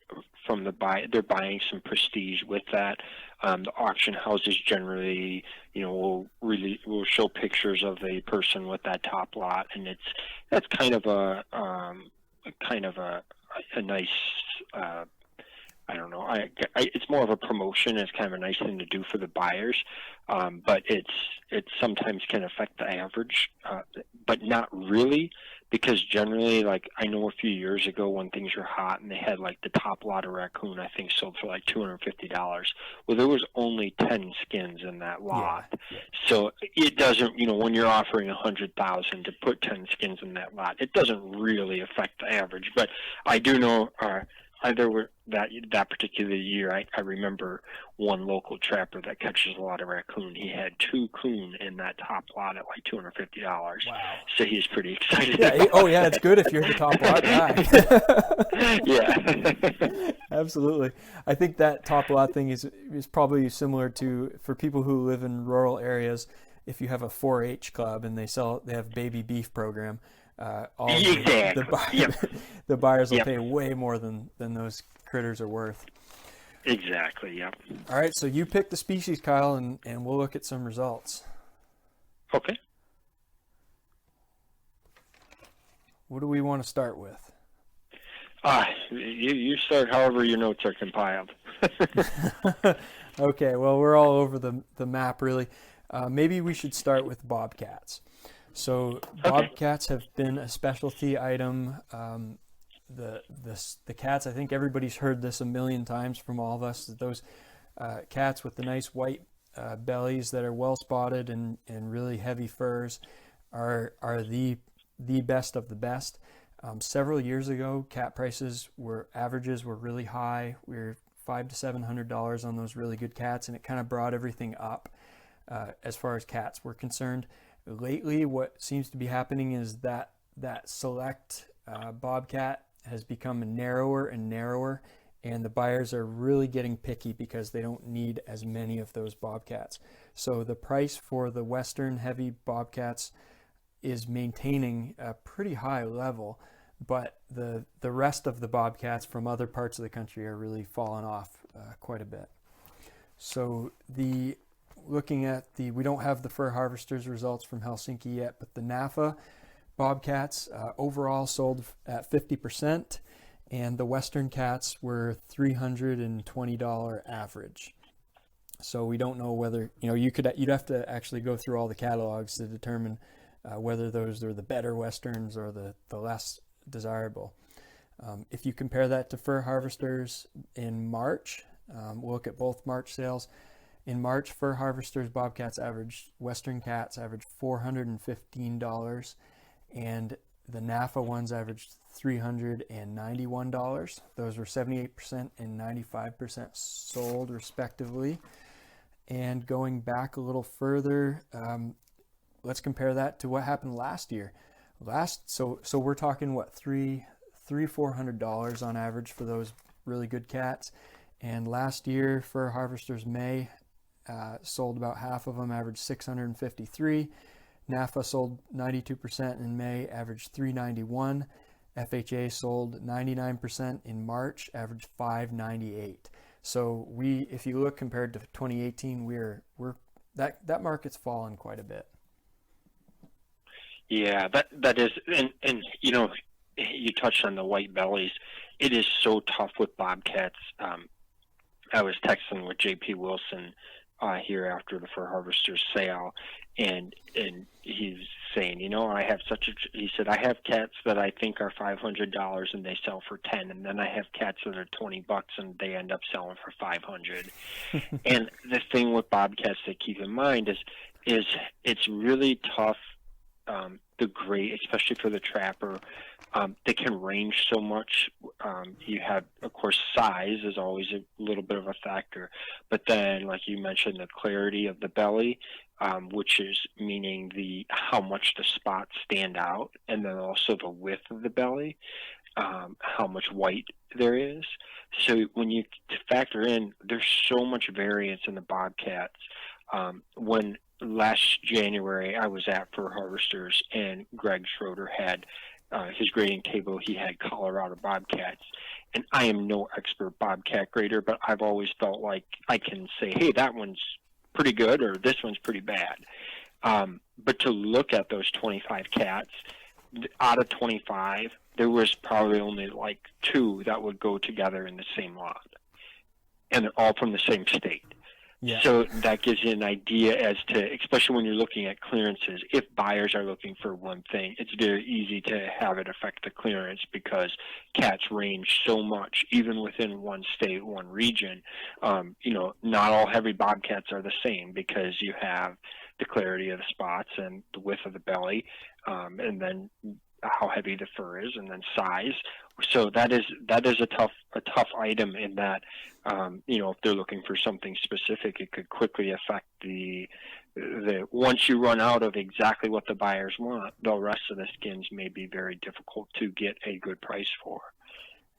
from the buy. They're buying some prestige with that. The auction houses generally, will show pictures of a person with that top lot, and that's kind of a nice. I don't know. It's more of a promotion. It's kind of a nice thing to do for the buyers, but it sometimes can affect the average, but not really, because generally, like, I know a few years ago when things were hot and they had like the top lot of Raccoon, I think sold for like $250. Well, there was only 10 skins in that lot. Yeah. So it doesn't, when you're offering 100,000 to put 10 skins in that lot, it doesn't really affect the average. But I do know, there were that particular year, I remember one local trapper that catches a lot of Raccoon. He had 2 coon in that top lot at like $250. Wow. So he's pretty excited. Yeah. It's good if you're the top lot guy. Yeah. Absolutely. I think that top lot thing is probably similar to, for people who live in rural areas, if you have a 4-H club and they have baby beef program, Exactly. the buyers will pay way more than those critters are worth. Exactly, yep. All right, so you pick the species, Kyle, and we'll look at some results. Okay. What do we want to start with? You start however your notes are compiled. Okay, well, we're all over the map, really. Maybe we should start with bobcats. So bobcats have been a specialty item. The cats, I think everybody's heard this a million times from all of us, that those cats with the nice white bellies that are well spotted and really heavy furs are the best of the best. Several years ago, cat averages were really high. We were $500 to $700 on those really good cats, and it kind of brought everything up as far as cats were concerned. Lately, what seems to be happening is that select bobcat has become narrower and narrower, and the buyers are really getting picky because they don't need as many of those bobcats. So the price for the western heavy bobcats is maintaining a pretty high level, but the rest of the bobcats from other parts of the country are really falling off quite a bit. So we don't have the fur harvesters results from Helsinki yet, but the NAFA bobcats overall sold at 50%, and the western cats were $320 average. So we don't know whether, you'd have to actually go through all the catalogs to determine whether those are the better westerns or the less desirable. If you compare that to fur harvesters in March, we'll look at both March sales. In March, fur harvesters western cats averaged $415, and the NAFA ones averaged $391. Those were 78% and 95% sold, respectively. And going back a little further, let's compare that to what happened last year. So we're talking $400 on average for those really good cats. And last year, fur harvesters May sold about half of them, averaged $653. NAFA sold 92% in May, averaged $391. FHA sold 99% in March, averaged $598. So if you look compared to 2018, that market's fallen quite a bit. Yeah, that is, and you touched on the white bellies. It is so tough with bobcats. I was texting with JP Wilson here after the fur harvesters sale, and he's saying, he said, I have cats that I think are $500 and they sell for 10, and then I have cats that are $20 and they end up selling for 500. And the thing with bobcats to keep in mind is it's really tough. The grade, especially for the trapper, they can range so much. You have, of course, size is always a little bit of a factor, but then, like you mentioned, the clarity of the belly, which is meaning how much the spots stand out, and then also the width of the belly, how much white there is. So when you factor in, there's so much variance in the bobcats. When last January I was at Fur Harvesters, and Greg Schroeder had his grading table. He had Colorado bobcats, and I am no expert bobcat grader, but I've always felt like I can say, hey, that one's pretty good, or this one's pretty bad. But to look at those 25 cats, out of 25, there was probably only like 2 that would go together in the same lot, and they're all from the same state. Yeah. So that gives you an idea as to, especially when you're looking at clearances, if buyers are looking for one thing, it's very easy to have it affect the clearance because cats range so much, even within one state, one region. Not all heavy bobcats are the same because you have the clarity of the spots and the width of the belly, and then how heavy the fur is, and then size. So that is a tough item in that, if they're looking for something specific, it could quickly affect the once you run out of exactly what the buyers want, the rest of the skins may be very difficult to get a good price for.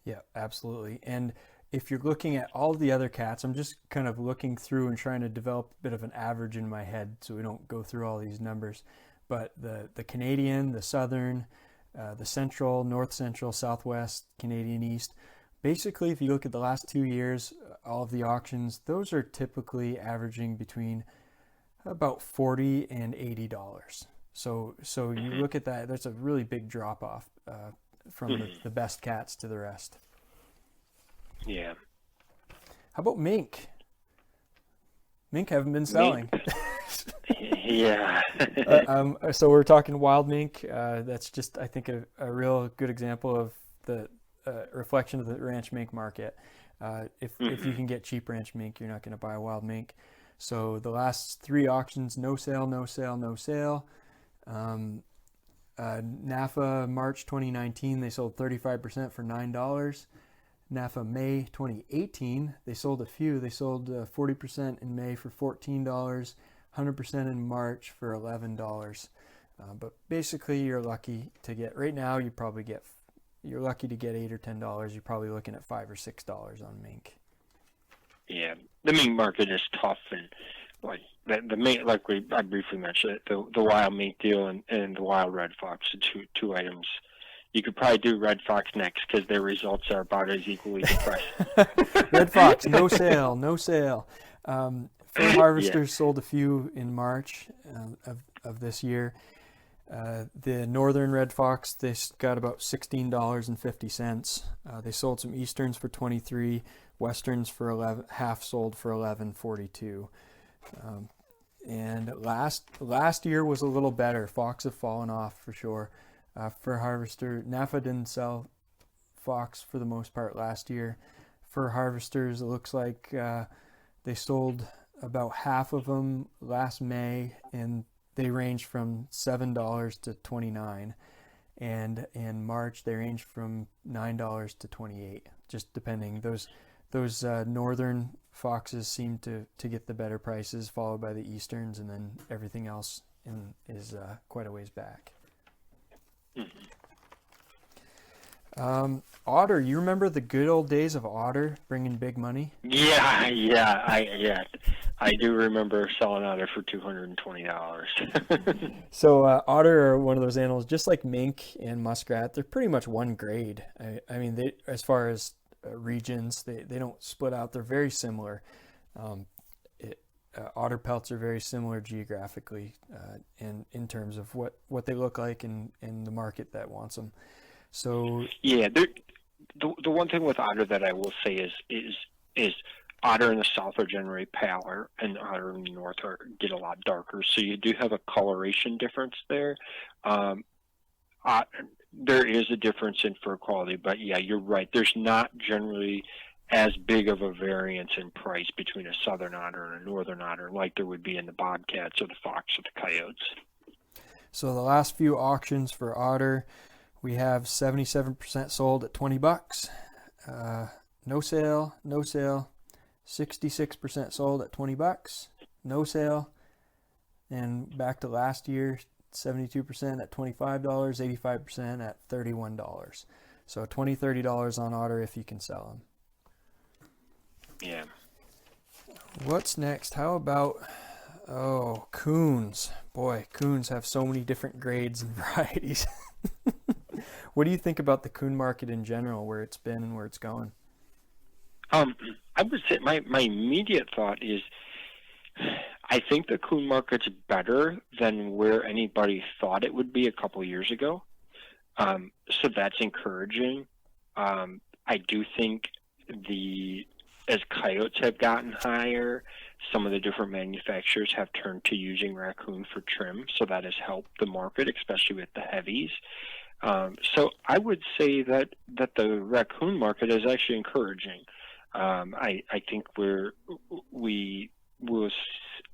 Yeah, absolutely. And if you're looking at all the other cats, I'm just kind of looking through and trying to develop a bit of an average in my head so we don't go through all these numbers. But the Canadian, the Southern, the Central, North Central, Southwest, Canadian East, basically if you look at the last 2 years, all of the auctions, those are typically averaging between about $40 and $80. So you look at that, there's a really big drop off from the best cats to the rest. Yeah. How about mink? Mink haven't been selling. Yeah. So we're talking wild mink. That's just, I think, a real good example of the reflection of the ranch mink market. If you can get cheap ranch mink, you're not going to buy wild mink. So the last 3 auctions, no sale, no sale, no sale. NAFA March 2019, they sold 35% for $9. NAFA May 2018, they sold a few. They sold 40% in May for $14, 100% in March for $11. But basically, you're lucky to get, right now, you're lucky to get $8 or $10. You're probably looking at $5 or $6 on mink. Yeah, the mink market is tough, and like the mink, I briefly mentioned it, the wild mink deal and the wild red fox, the two items. You could probably do red fox next because their results are about as equally depressing. Red fox, no sale, no sale. Fur harvesters sold a few in March of this year. The northern red fox, they got about $16.50. They sold some easterns for $23, westerns for $11, half sold for $11.42. And last year was a little better. Fox have fallen off for sure. Fur harvester, NAFA didn't sell fox for the most part last year. Fur harvesters, it looks like they sold about half of them last May, and they ranged from $7 to $29. And in March, they ranged from $9 to $28, just depending. Those northern foxes seem to get the better prices, followed by the easterns, and then everything else is quite a ways back. Otter, you remember the good old days of Otter bringing big money? Yeah, I do remember selling otter for $220. So otter are one of those animals, just like mink and muskrat. They're pretty much one grade. I mean, they, as far as regions, they don't split out. They're very similar. Otter pelts are very similar geographically, and in terms of what they look like and the market that wants them. So yeah, the one thing with otter that I will say is otter in the south are generally paler, and otter in the north get a lot darker. So you do have a coloration difference there. There is a difference in fur quality, but yeah, you're right. There's not generally as big of a variance in price between a southern otter and a northern otter like there would be in the bobcats or the fox or the coyotes. So the last few auctions for otter, we have 77% sold at $20. No sale, no sale. 66% sold at $20. No sale. And back to last year, 72% at $25, 85% at $31. So $20, $30 on otter if you can sell them. Yeah. What's next? How about, coons? Boy, coons have so many different grades and varieties. What do you think about the coon market in general, where it's been and where it's going? I would say my immediate thought is I think the coon market's better than where anybody thought it would be a couple years ago. So that's encouraging. I do think as coyotes have gotten higher, some of the different manufacturers have turned to using Raccoon for trim, so that has helped the market, especially with the heavies. So I would say that the Raccoon market is actually encouraging. I think we will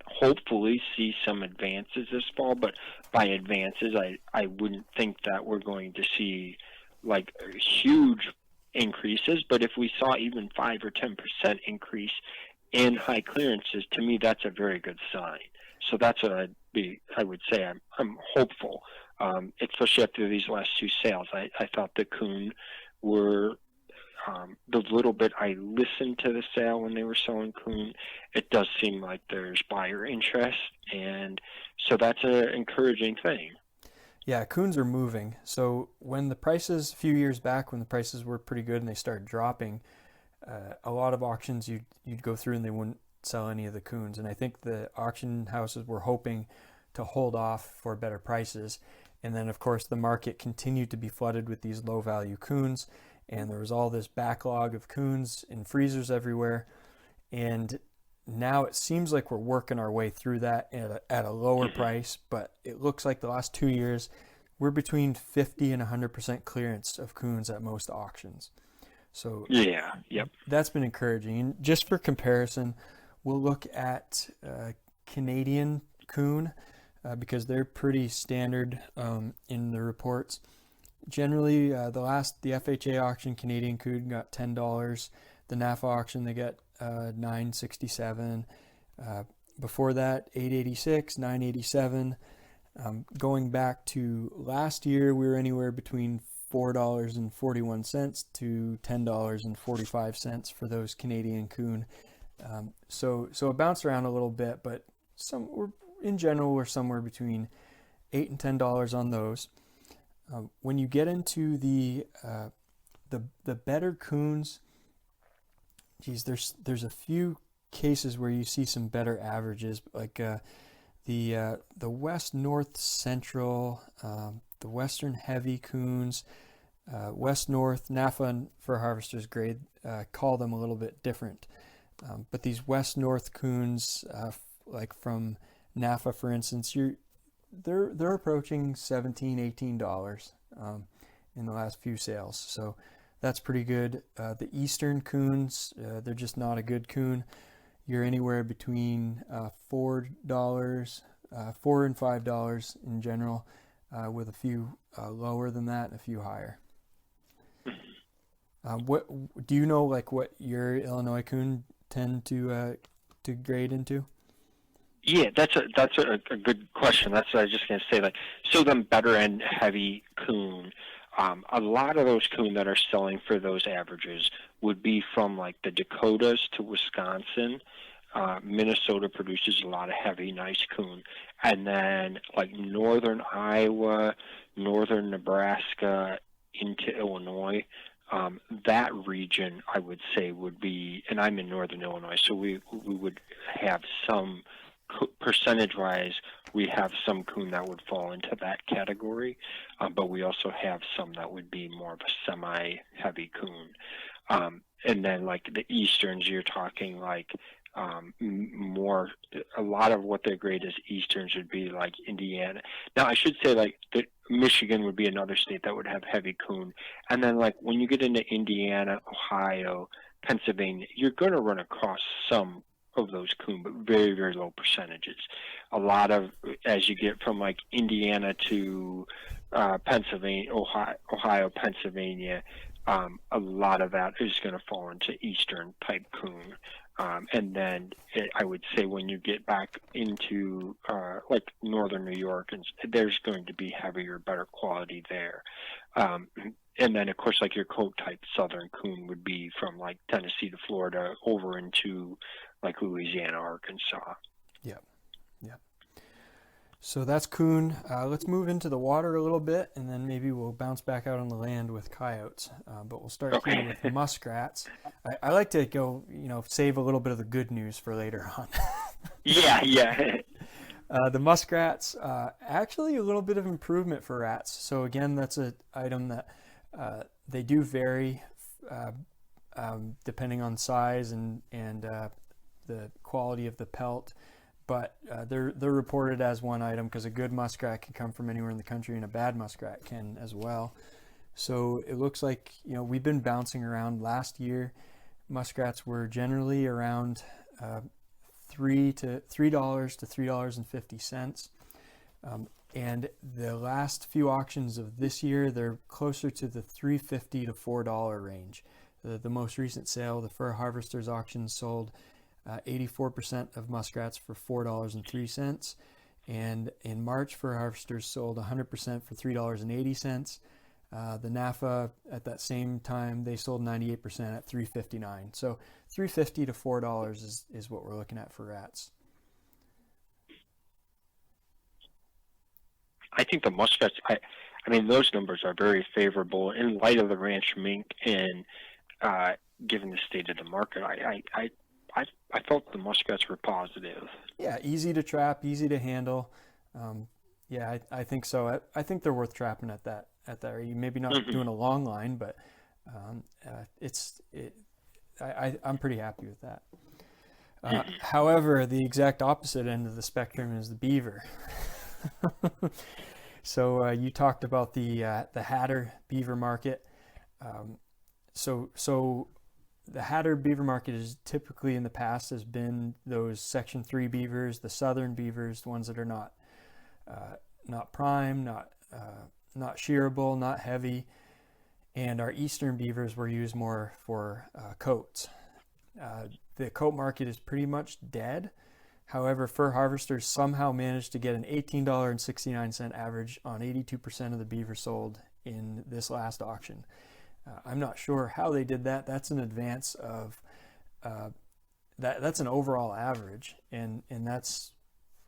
hopefully see some advances this fall, but by advances, I wouldn't think that we're going to see like huge increases, but if we saw even 5 or 10% increase in high clearances, to me that's a very good sign. So that's what I would say I'm hopeful, especially after these last two sales. I thought the coon were the little bit I listened to the sale when they were selling coon, it does seem like there's buyer interest, and so that's an encouraging thing. Yeah, coons are moving. So when the prices, a few years back, when the prices were pretty good and they started dropping, a lot of auctions you'd go through and they wouldn't sell any of the coons. And I think the auction houses were hoping to hold off for better prices. And then, of course, the market continued to be flooded with these low-value coons, and there was all this backlog of coons in freezers everywhere. And now it seems like we're working our way through that at a lower price, but it looks like the last 2 years we're between 50 and 100% clearance of coons at most auctions. So yeah, yep, that's been encouraging. And just for comparison, we'll look at Canadian coon because they're pretty standard in the reports. Generally, the FHA auction, Canadian coon got $10. The NAFA auction, they got $9.67. Before that, $8.86, $9.87. Going back to last year, we were anywhere between $4.41 to $10.45 for those Canadian coon. So it bounced around a little bit, but in general we're somewhere between $8 and $10 on those. When you get into the better coons, there's a few cases where you see some better averages, like the West North Central, the Western Heavy coons, West North NAFA for harvesters grade call them a little bit different, but these West North coons, like from NAFA for instance, they're approaching $17-18 in the last few sales, so that's pretty good. The Eastern coons, they're just not a good coon. You're anywhere between $4 and $5 in general, with a few lower than that and a few higher. What do you know? Like what your Illinois coon tend to grade into? Yeah, that's a good question. That's what I was just going to say. Like, so them better end heavy coon. A lot of those coon that are selling for those averages would be from like the Dakotas to Wisconsin. Minnesota produces a lot of heavy, nice coon. And then like northern Iowa, northern Nebraska into Illinois, that region I would say would be, and I'm in northern Illinois, so we would have some, percentage-wise, we have some coon that would fall into that category, but we also have some that would be more of a semi-heavy coon. And then like the Easterns, you're talking like more, a lot of what they grade as Easterns would be like Indiana. Now I should say like Michigan would be another state that would have heavy coon. And then like when you get into Indiana, Ohio, Pennsylvania, you're going to run across some of those coon, but very, very low percentages. A lot of, as you get from like Indiana to Pennsylvania, Ohio, Pennsylvania, a lot of that is going to fall into Eastern type coon. And then I would say when you get back into like northern New York, and there's going to be heavier, better quality there. And then of course like your coat type southern coon would be from like Tennessee to Florida over into like Louisiana, Arkansas. Yep. So that's coon. Let's move into the water a little bit, and then maybe we'll bounce back out on the land with coyotes. But we'll start here with the muskrats. I like to go, save a little bit of the good news for later on. Yeah. The muskrats, actually a little bit of improvement for rats. So again, that's an item that they do vary depending on size and the quality of the pelt, but they're reported as one item because a good muskrat can come from anywhere in the country and a bad muskrat can as well. So it looks like, we've been bouncing around. Last year, muskrats were generally around $3 to $3.50. And the last few auctions of this year, they're closer to the $3.50 to $4 range. The most recent sale, the Fur Harvesters auction, sold 84% of muskrats for $4.03. And in March, Fur Harvesters sold 100% for $3.80. The NAFA at that same time, they sold 98% at $3.59. So $3.50 to $4 is what we're looking at for rats. I think the muskrats, I mean, those numbers are very favorable in light of the ranch mink, and given the state of the market, I felt the muskrats were positive. Yeah, easy to trap, easy to handle. I think so. I think they're worth trapping at that. Maybe not doing a long line, but I'm pretty happy with that. However, the exact opposite end of the spectrum is the beaver. So you talked about the Hatter beaver market. So the Hatter beaver market is typically in the past has been those Section 3 beavers, the southern beavers, the ones that are not prime, not shearable, not heavy, and our eastern beavers were used more for coats. The coat market is pretty much dead. However, Fur Harvesters somehow managed to get an $18.69 average on 82% of the beaver sold in this last auction. I'm not sure how they did that. That's an advance of that's an overall average, and that's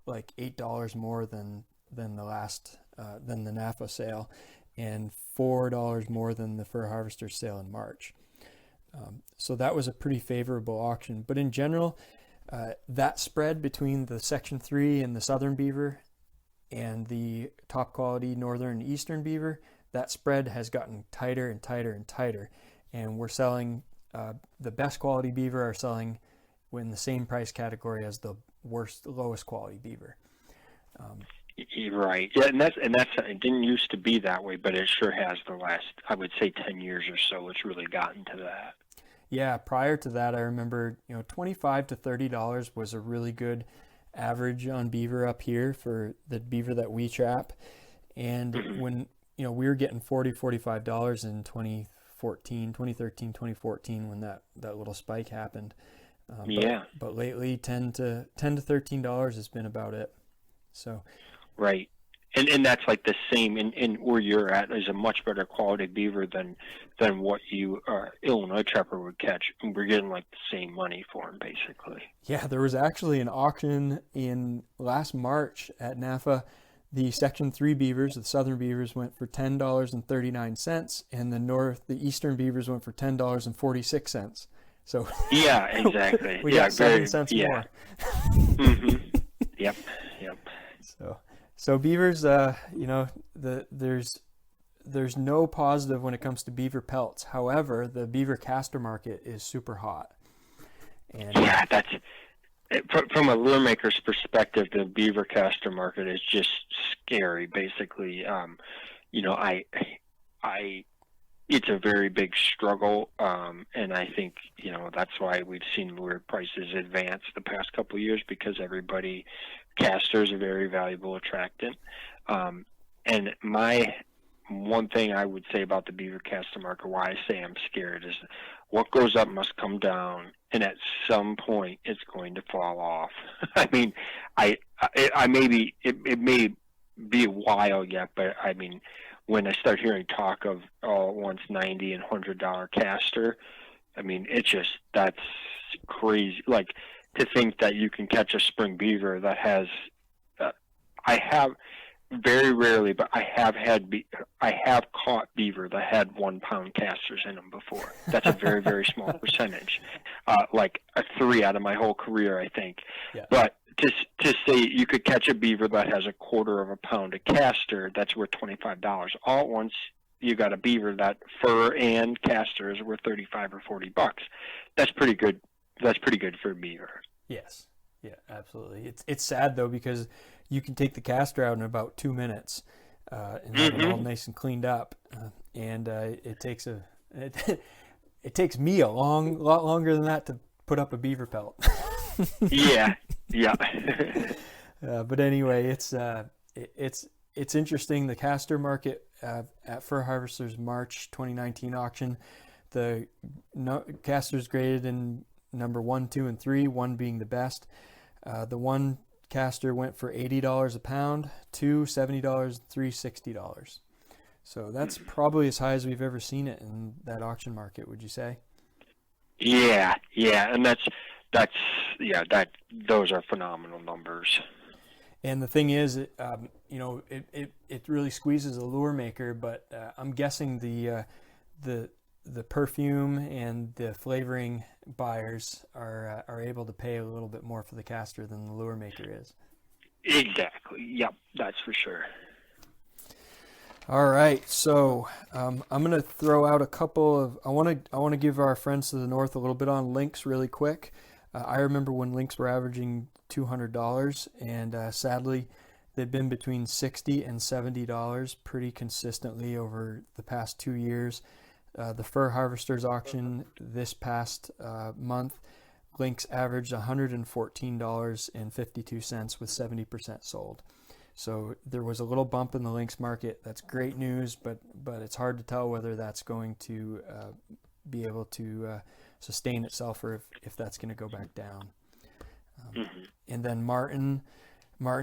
like $8 more than the last than the NAFA sale, and $4 more than the Fur Harvesters sale in March. So that was a pretty favorable auction. But in general, that spread between the Section 3 and the southern beaver and the top quality northern and eastern beaver, that spread has gotten tighter and tighter and tighter. And we're selling, the best quality beaver are selling in the same price category as the lowest quality beaver. Right. Yeah, and that's it didn't used to be that way, but it sure has the last, I would say, 10 years or so. It's really gotten to that. Yeah, prior to that, I remember, $25 to $30 was a really good average on beaver up here for the beaver that we trap. And when, we were getting $40, $45 in 2013, 2014, when that little spike happened. But lately, $10 to $13 has been about it. So. Right. And that's like the same in where you're at is a much better quality beaver than what you Illinois trapper would catch. And we're getting like the same money for them, basically. Yeah, there was actually an auction in last March at NAFA. The Section 3 beavers, the southern beavers, went for $10.39, and the eastern beavers went for $10.46. So yeah, exactly. we got 7 cents more. Yep. So beavers, there's no positive when it comes to beaver pelts. However, the beaver castor market is super hot. And yeah, that's from a lure maker's perspective. The beaver castor market is just scary. Basically, it's a very big struggle, and I think that's why we've seen lure prices advance the past couple of years, because castor is a very valuable attractant. And my one thing I would say about the beaver castor market, why I say I'm scared, is what goes up must come down, and at some point it's going to fall off. I mean, it may be a while yet, but I mean, when I start hearing talk of once $90 and $100 castor, I mean, that's crazy. Like, to think that you can catch a spring beaver that has, I have very rarely, but I have caught beaver that had 1 pound casters in them before. That's a very, very small percentage, like a 3 out of my whole career, I think. Yeah. But to say you could catch a beaver that has 1/4 pound of castor, that's worth $25. All at once, you got a beaver that fur and castor is worth $35 or $40. That's pretty good. That's pretty good for a beaver. Yes. Yeah, absolutely. It's sad though, because you can take the castor out in about 2 minutes and have it all nice and cleaned up, and it takes it takes me a lot longer than that to put up a beaver pelt. Yeah, yeah. But anyway, it's interesting. The castor market at Fur Harvesters March 2019 auction, the castors graded in number 1, 2, and 3, 1 being the best. The 1 castor went for $80 a pound, 2 $70, 3 $60. So that's probably as high as we've ever seen it in that auction market, would you say? Yeah, and those are phenomenal numbers. And the thing is, it really squeezes a lure maker, but I'm guessing the perfume and the flavoring buyers are able to pay a little bit more for the castor than the lure maker is. Exactly. Yep, that's for sure. All right, so I'm going to throw out a couple of. I want to give our friends to the north a little bit on Lynx really quick. I remember when Lynx were averaging $200, and sadly, they've been between $60 and $70 pretty consistently over the past 2 years. The Fur Harvesters auction this past month, Lynx averaged $114.52 with 70% sold. So there was a little bump in the Lynx market. That's great news, but it's hard to tell whether that's going to be able to sustain itself, or if that's going to go back down. And then marten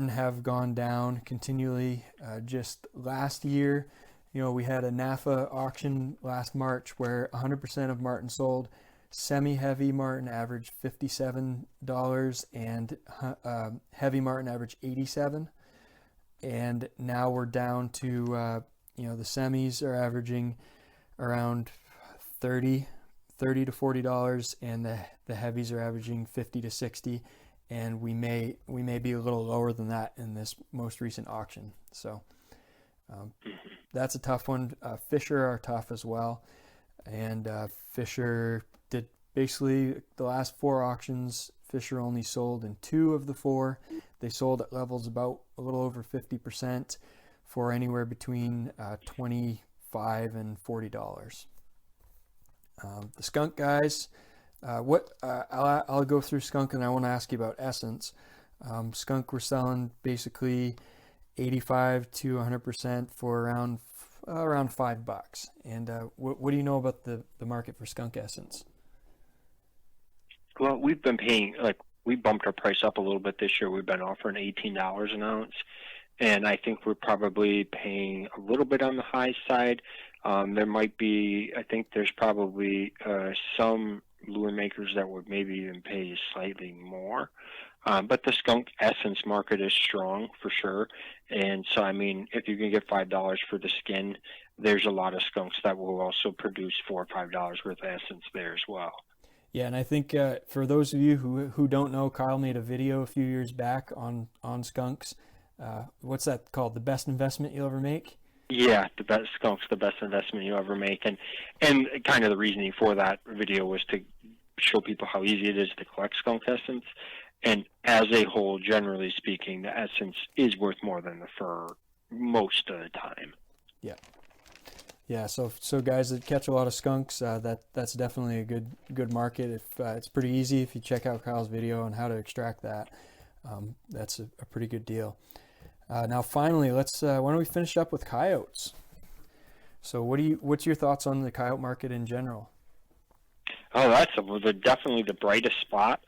have gone down continually. Just last year, we had a NAFA auction last March where 100% of marten sold. Semi-heavy marten averaged $57 and heavy marten averaged $87. And now we're down to, the semis are averaging around $30 to $40, and the heavies are averaging $50 to $60, and we may be a little lower than that in this most recent auction. So that's a tough one. Fisher are tough as well, and Fisher did basically the last 4 auctions. Fisher only sold in 2 of the 4. They sold at levels about a little over 50% for anywhere between $25 and $40. The skunk guys, I'll go through skunk, and I want to ask you about essence. Skunk we're selling basically 85 to 100% for around $5. And what do you know about the market for skunk essence? Well, we've been paying, we bumped our price up a little bit this year. We've been offering $18 an ounce, and I think we're probably paying a little bit on the high side. I think there's probably some lure makers that would maybe even pay slightly more. But the skunk essence market is strong for sure. And so, if you can get $5 for the skin, there's a lot of skunks that will also produce $4 or $5 worth of essence there as well. Yeah, and I think for those of you who don't know, Kyle made a video a few years back on skunks. What's that called? The best investment you'll ever make? Yeah, the best skunk's the best investment you ever make, and kind of the reasoning for that video was to show people how easy it is to collect skunk essence. And as a whole, generally speaking, the essence is worth more than the fur most of the time. Yeah. Yeah, so guys that catch a lot of skunks, that's definitely a good market. It's pretty easy if you check out Kyle's video on how to extract that. That's a pretty good deal. Now, finally, why don't we finish up with coyotes? So, what's your thoughts on the coyote market in general? Oh, that's definitely the brightest spot.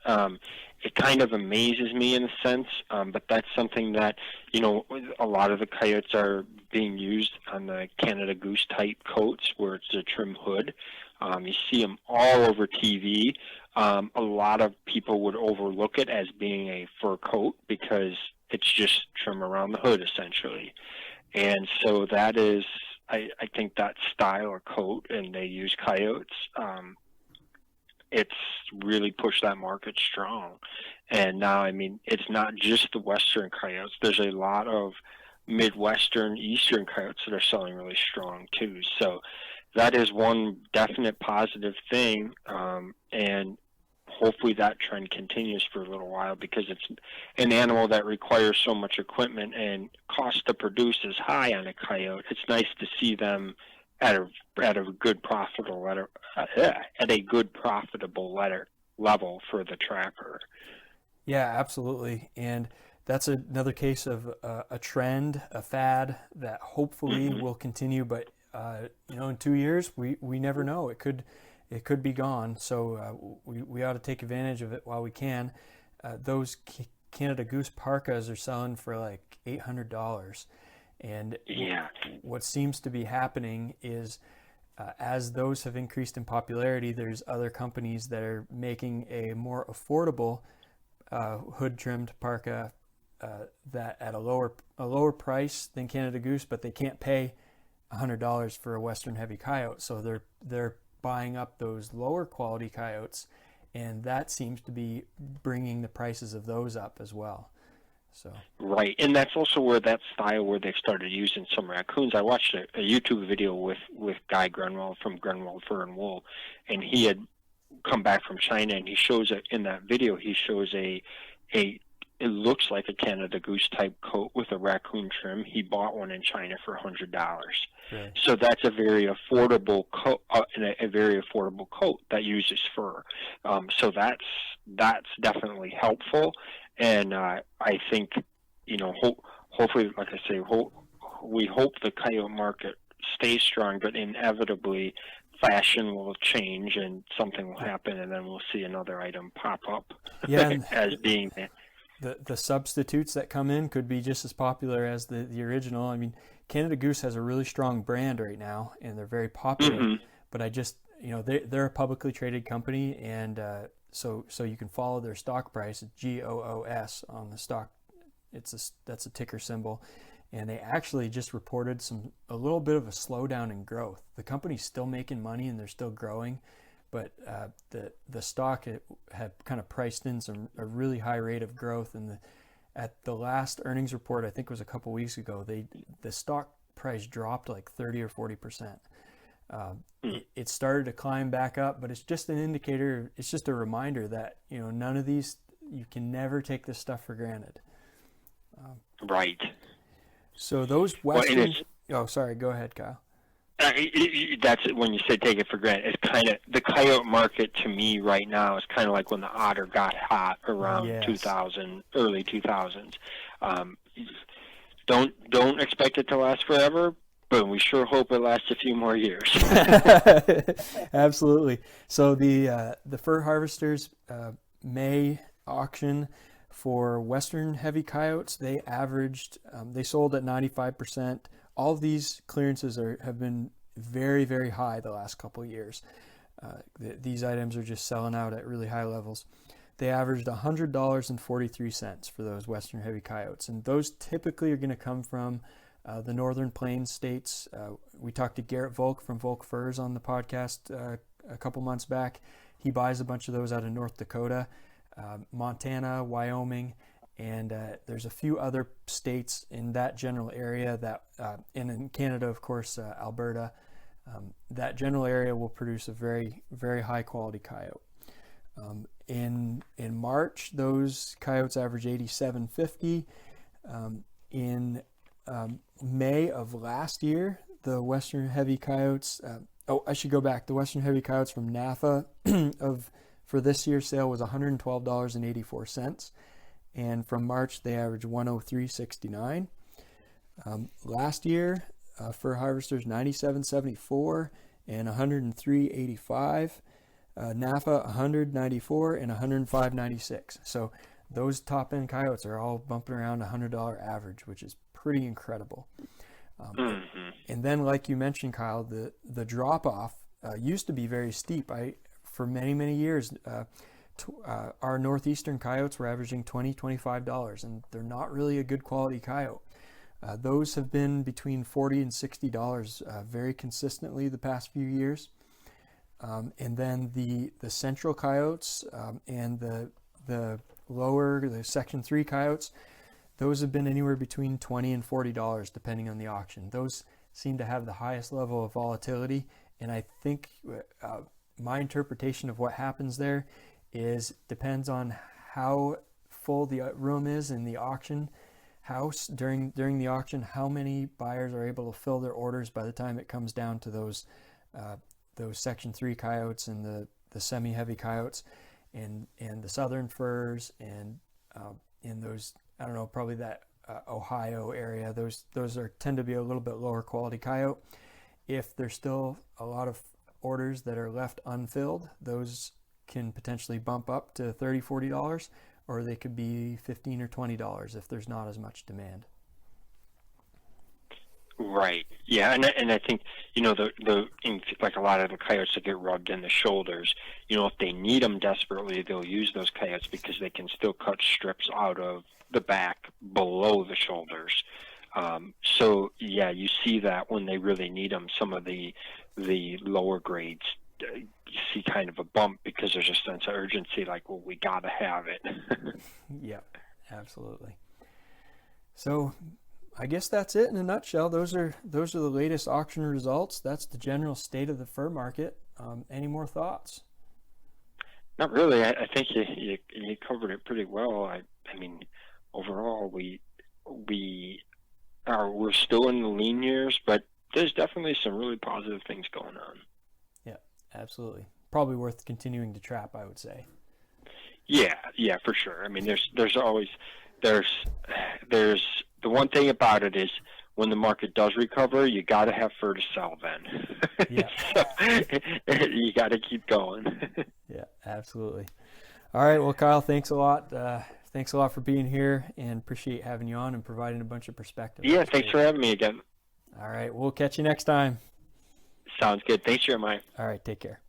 It kind of amazes me in a sense, but that's something that, a lot of the coyotes are being used on the Canada Goose type coats where it's a trim hood. You see them all over TV. A lot of people would overlook it as being a fur coat because it's just trim around the hood essentially. And so that is, I think that style or coat, and they use coyotes, it's really pushed that market strong. And now, it's not just the Western coyotes. There's a lot of Midwestern, Eastern coyotes that are selling really strong too. So that is one definite positive thing. And hopefully that trend continues for a little while, because it's an animal that requires so much equipment and cost to produce is high on a coyote. It's nice to see them at a good profitable level for the trapper. Yeah, absolutely. And that's another case of a trend, a fad that hopefully will continue. But in 2 years, we never know. It could be gone. So we ought to take advantage of it while we can. Those Canada Goose parkas are selling for like $800. And what seems to be happening is as those have increased in popularity, there's other companies that are making a more affordable hood trimmed parka that at a lower price than Canada Goose, but they can't pay $100 for a Western heavy coyote, so they're buying up those lower quality coyotes, and that seems to be bringing the prices of those up as well. So right, and that's also where that style where they've started using some raccoons. I watched a YouTube video with Guy Grunwald from Grunwald Fur and Wool, and he had come back from China, and he shows in that video it looks like a Canada Goose type coat with a raccoon trim. He bought one in China for $100. Right. So that's a very affordable coat, a very affordable coat that uses fur. So that's definitely helpful. And I think, hopefully, like I say, we hope the coyote market stays strong, but inevitably fashion will change and something will happen, and then we'll see another item pop up as being the substitutes that come in could be just as popular as the original. I mean, Canada Goose has a really strong brand right now, and they're very popular. But I just, they're a publicly traded company, and so you can follow their stock price, GOOS on the stock. That's a ticker symbol, and they actually just reported a little bit of a slowdown in growth. The company's still making money and they're still growing, but the stock had kind of priced in a really high rate of growth. And at the last earnings report, I think it was a couple weeks ago, the stock price dropped like 30 or 40%. It started to climb back up, but it's just an indicator. It's just a reminder that none of these, you can never take this stuff for granted. Right. So those Western. Oh, sorry. Go ahead, Kyle. That's when you say take it for granted. It's kind of the coyote market to me right now is kind of like when the otter got hot around 2000, early 2000s. Don't expect it to last forever, but we sure hope it lasts a few more years. Absolutely. So the Fur Harvesters May auction for Western heavy coyotes, they sold at 95%. All of these clearances have been very, very high the last couple of years. These items are just selling out at really high levels. They averaged $100.43 for those Western heavy coyotes, and those typically are going to come from the Northern Plains states. We talked to Garrett Volk from Volk Furs on the podcast a couple months back. He buys a bunch of those out of North Dakota, Montana, Wyoming, and there's a few other states in that general area that, and in Canada, of course, Alberta. That general area will produce a very, very high quality coyote. In March, those coyotes average $87.50. In May of last year, the Western heavy coyotes. I should go back. The Western heavy coyotes from NAFA for this year's sale was $112.84, and from March they averaged $103.69. Last year, Fur Harvesters $97.74 and $103.85. NAFA $100.94 and $105.96. So those top end coyotes are all bumping around $100 average, which is pretty incredible. And then, like you mentioned, Kyle, the drop off used to be very steep. For many years, our northeastern coyotes were averaging $20-$25, and they're not really a good quality coyote. Those have been between $40 and $60 very consistently the past few years. And then the central coyotes and the section 3 coyotes, those have been anywhere between $20 and $40 depending on the auction. Those seem to have the highest level of volatility, and I think my interpretation of what happens there depends on how full the room is in the auction house during the auction, how many buyers are able to fill their orders by the time it comes down to those Section 3 coyotes and the semi-heavy coyotes and the southern furs and in those, I don't know, probably that Ohio area. Those tend to be a little bit lower quality coyote. If there's still a lot of orders that are left unfilled, those can potentially bump up to $30-$40, or they could be $15 or $20 if there's not as much demand. Right. Yeah, and I think, you know, like a lot of the coyotes that get rubbed in the shoulders, you know, if they need them desperately, they'll use those coyotes because they can still cut strips out of the back below the shoulders. So yeah, you see that when they really need them. Some of the lower grades, you see kind of a bump because there's a sense of urgency, like, well, we gotta have it. Yeah, absolutely. So I guess that's it in a nutshell. Those are the latest auction results. That's the general state of the fur market. Any more thoughts? Not really. I think you covered it pretty well. I mean, overall, we're still in the lean years, but there's definitely some really positive things going on. Yeah, absolutely. Probably worth continuing to trap, I would say. Yeah, for sure. I mean, there's always the one thing about it is when the market does recover, you got to have fur to sell then. Yeah. So you got to keep going. Yeah, absolutely. All right. Well, Kyle, thanks a lot. Thanks a lot for being here, and appreciate having you on and providing a bunch of perspective. Yeah, thanks for having me again. All right. We'll catch you next time. Sounds good. Thanks, Jeremiah. All right. Take care.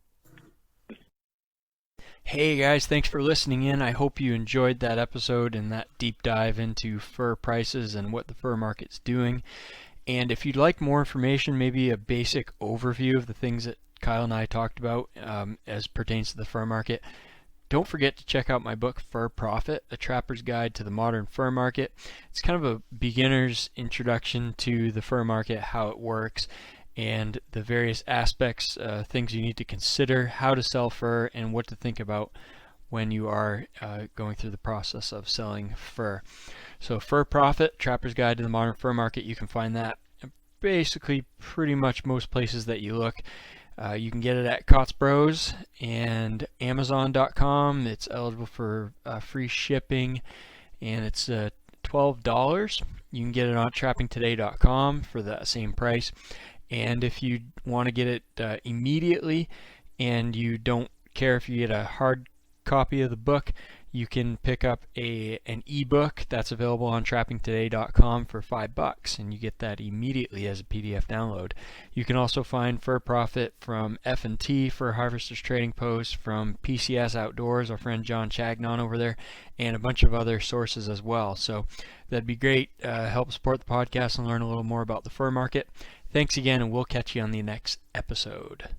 Hey guys, thanks for listening in. I hope you enjoyed that episode and that deep dive into fur prices and what the fur market's doing. And if you'd like more information, maybe a basic overview of the things that Kyle and I talked about as pertains to the fur market, don't forget to check out my book, Fur Profit, A Trapper's Guide to the Modern Fur Market. It's kind of a beginner's introduction to the fur market, how it works, and the various aspects, things you need to consider, how to sell fur, and what to think about when you are going through the process of selling fur. So Fur Profit, Trapper's Guide to the Modern Fur Market, you can find that basically pretty much most places that you look. You can get it at Kaatz Bros and Amazon.com. It's eligible for free shipping, and it's $12. You can get it on trappingtoday.com for that same price. And if you want to get it immediately and you don't care if you get a hard copy of the book, you can pick up an ebook that's available on trappingtoday.com for $5, and you get that immediately as a PDF download. You can also find Fur Profit from F&T, Fur Harvesters Trading Post, from PCS Outdoors, our friend John Chagnon over there, and a bunch of other sources as well. So that'd be great. Help support the podcast and learn a little more about the fur market. Thanks again, and we'll catch you on the next episode.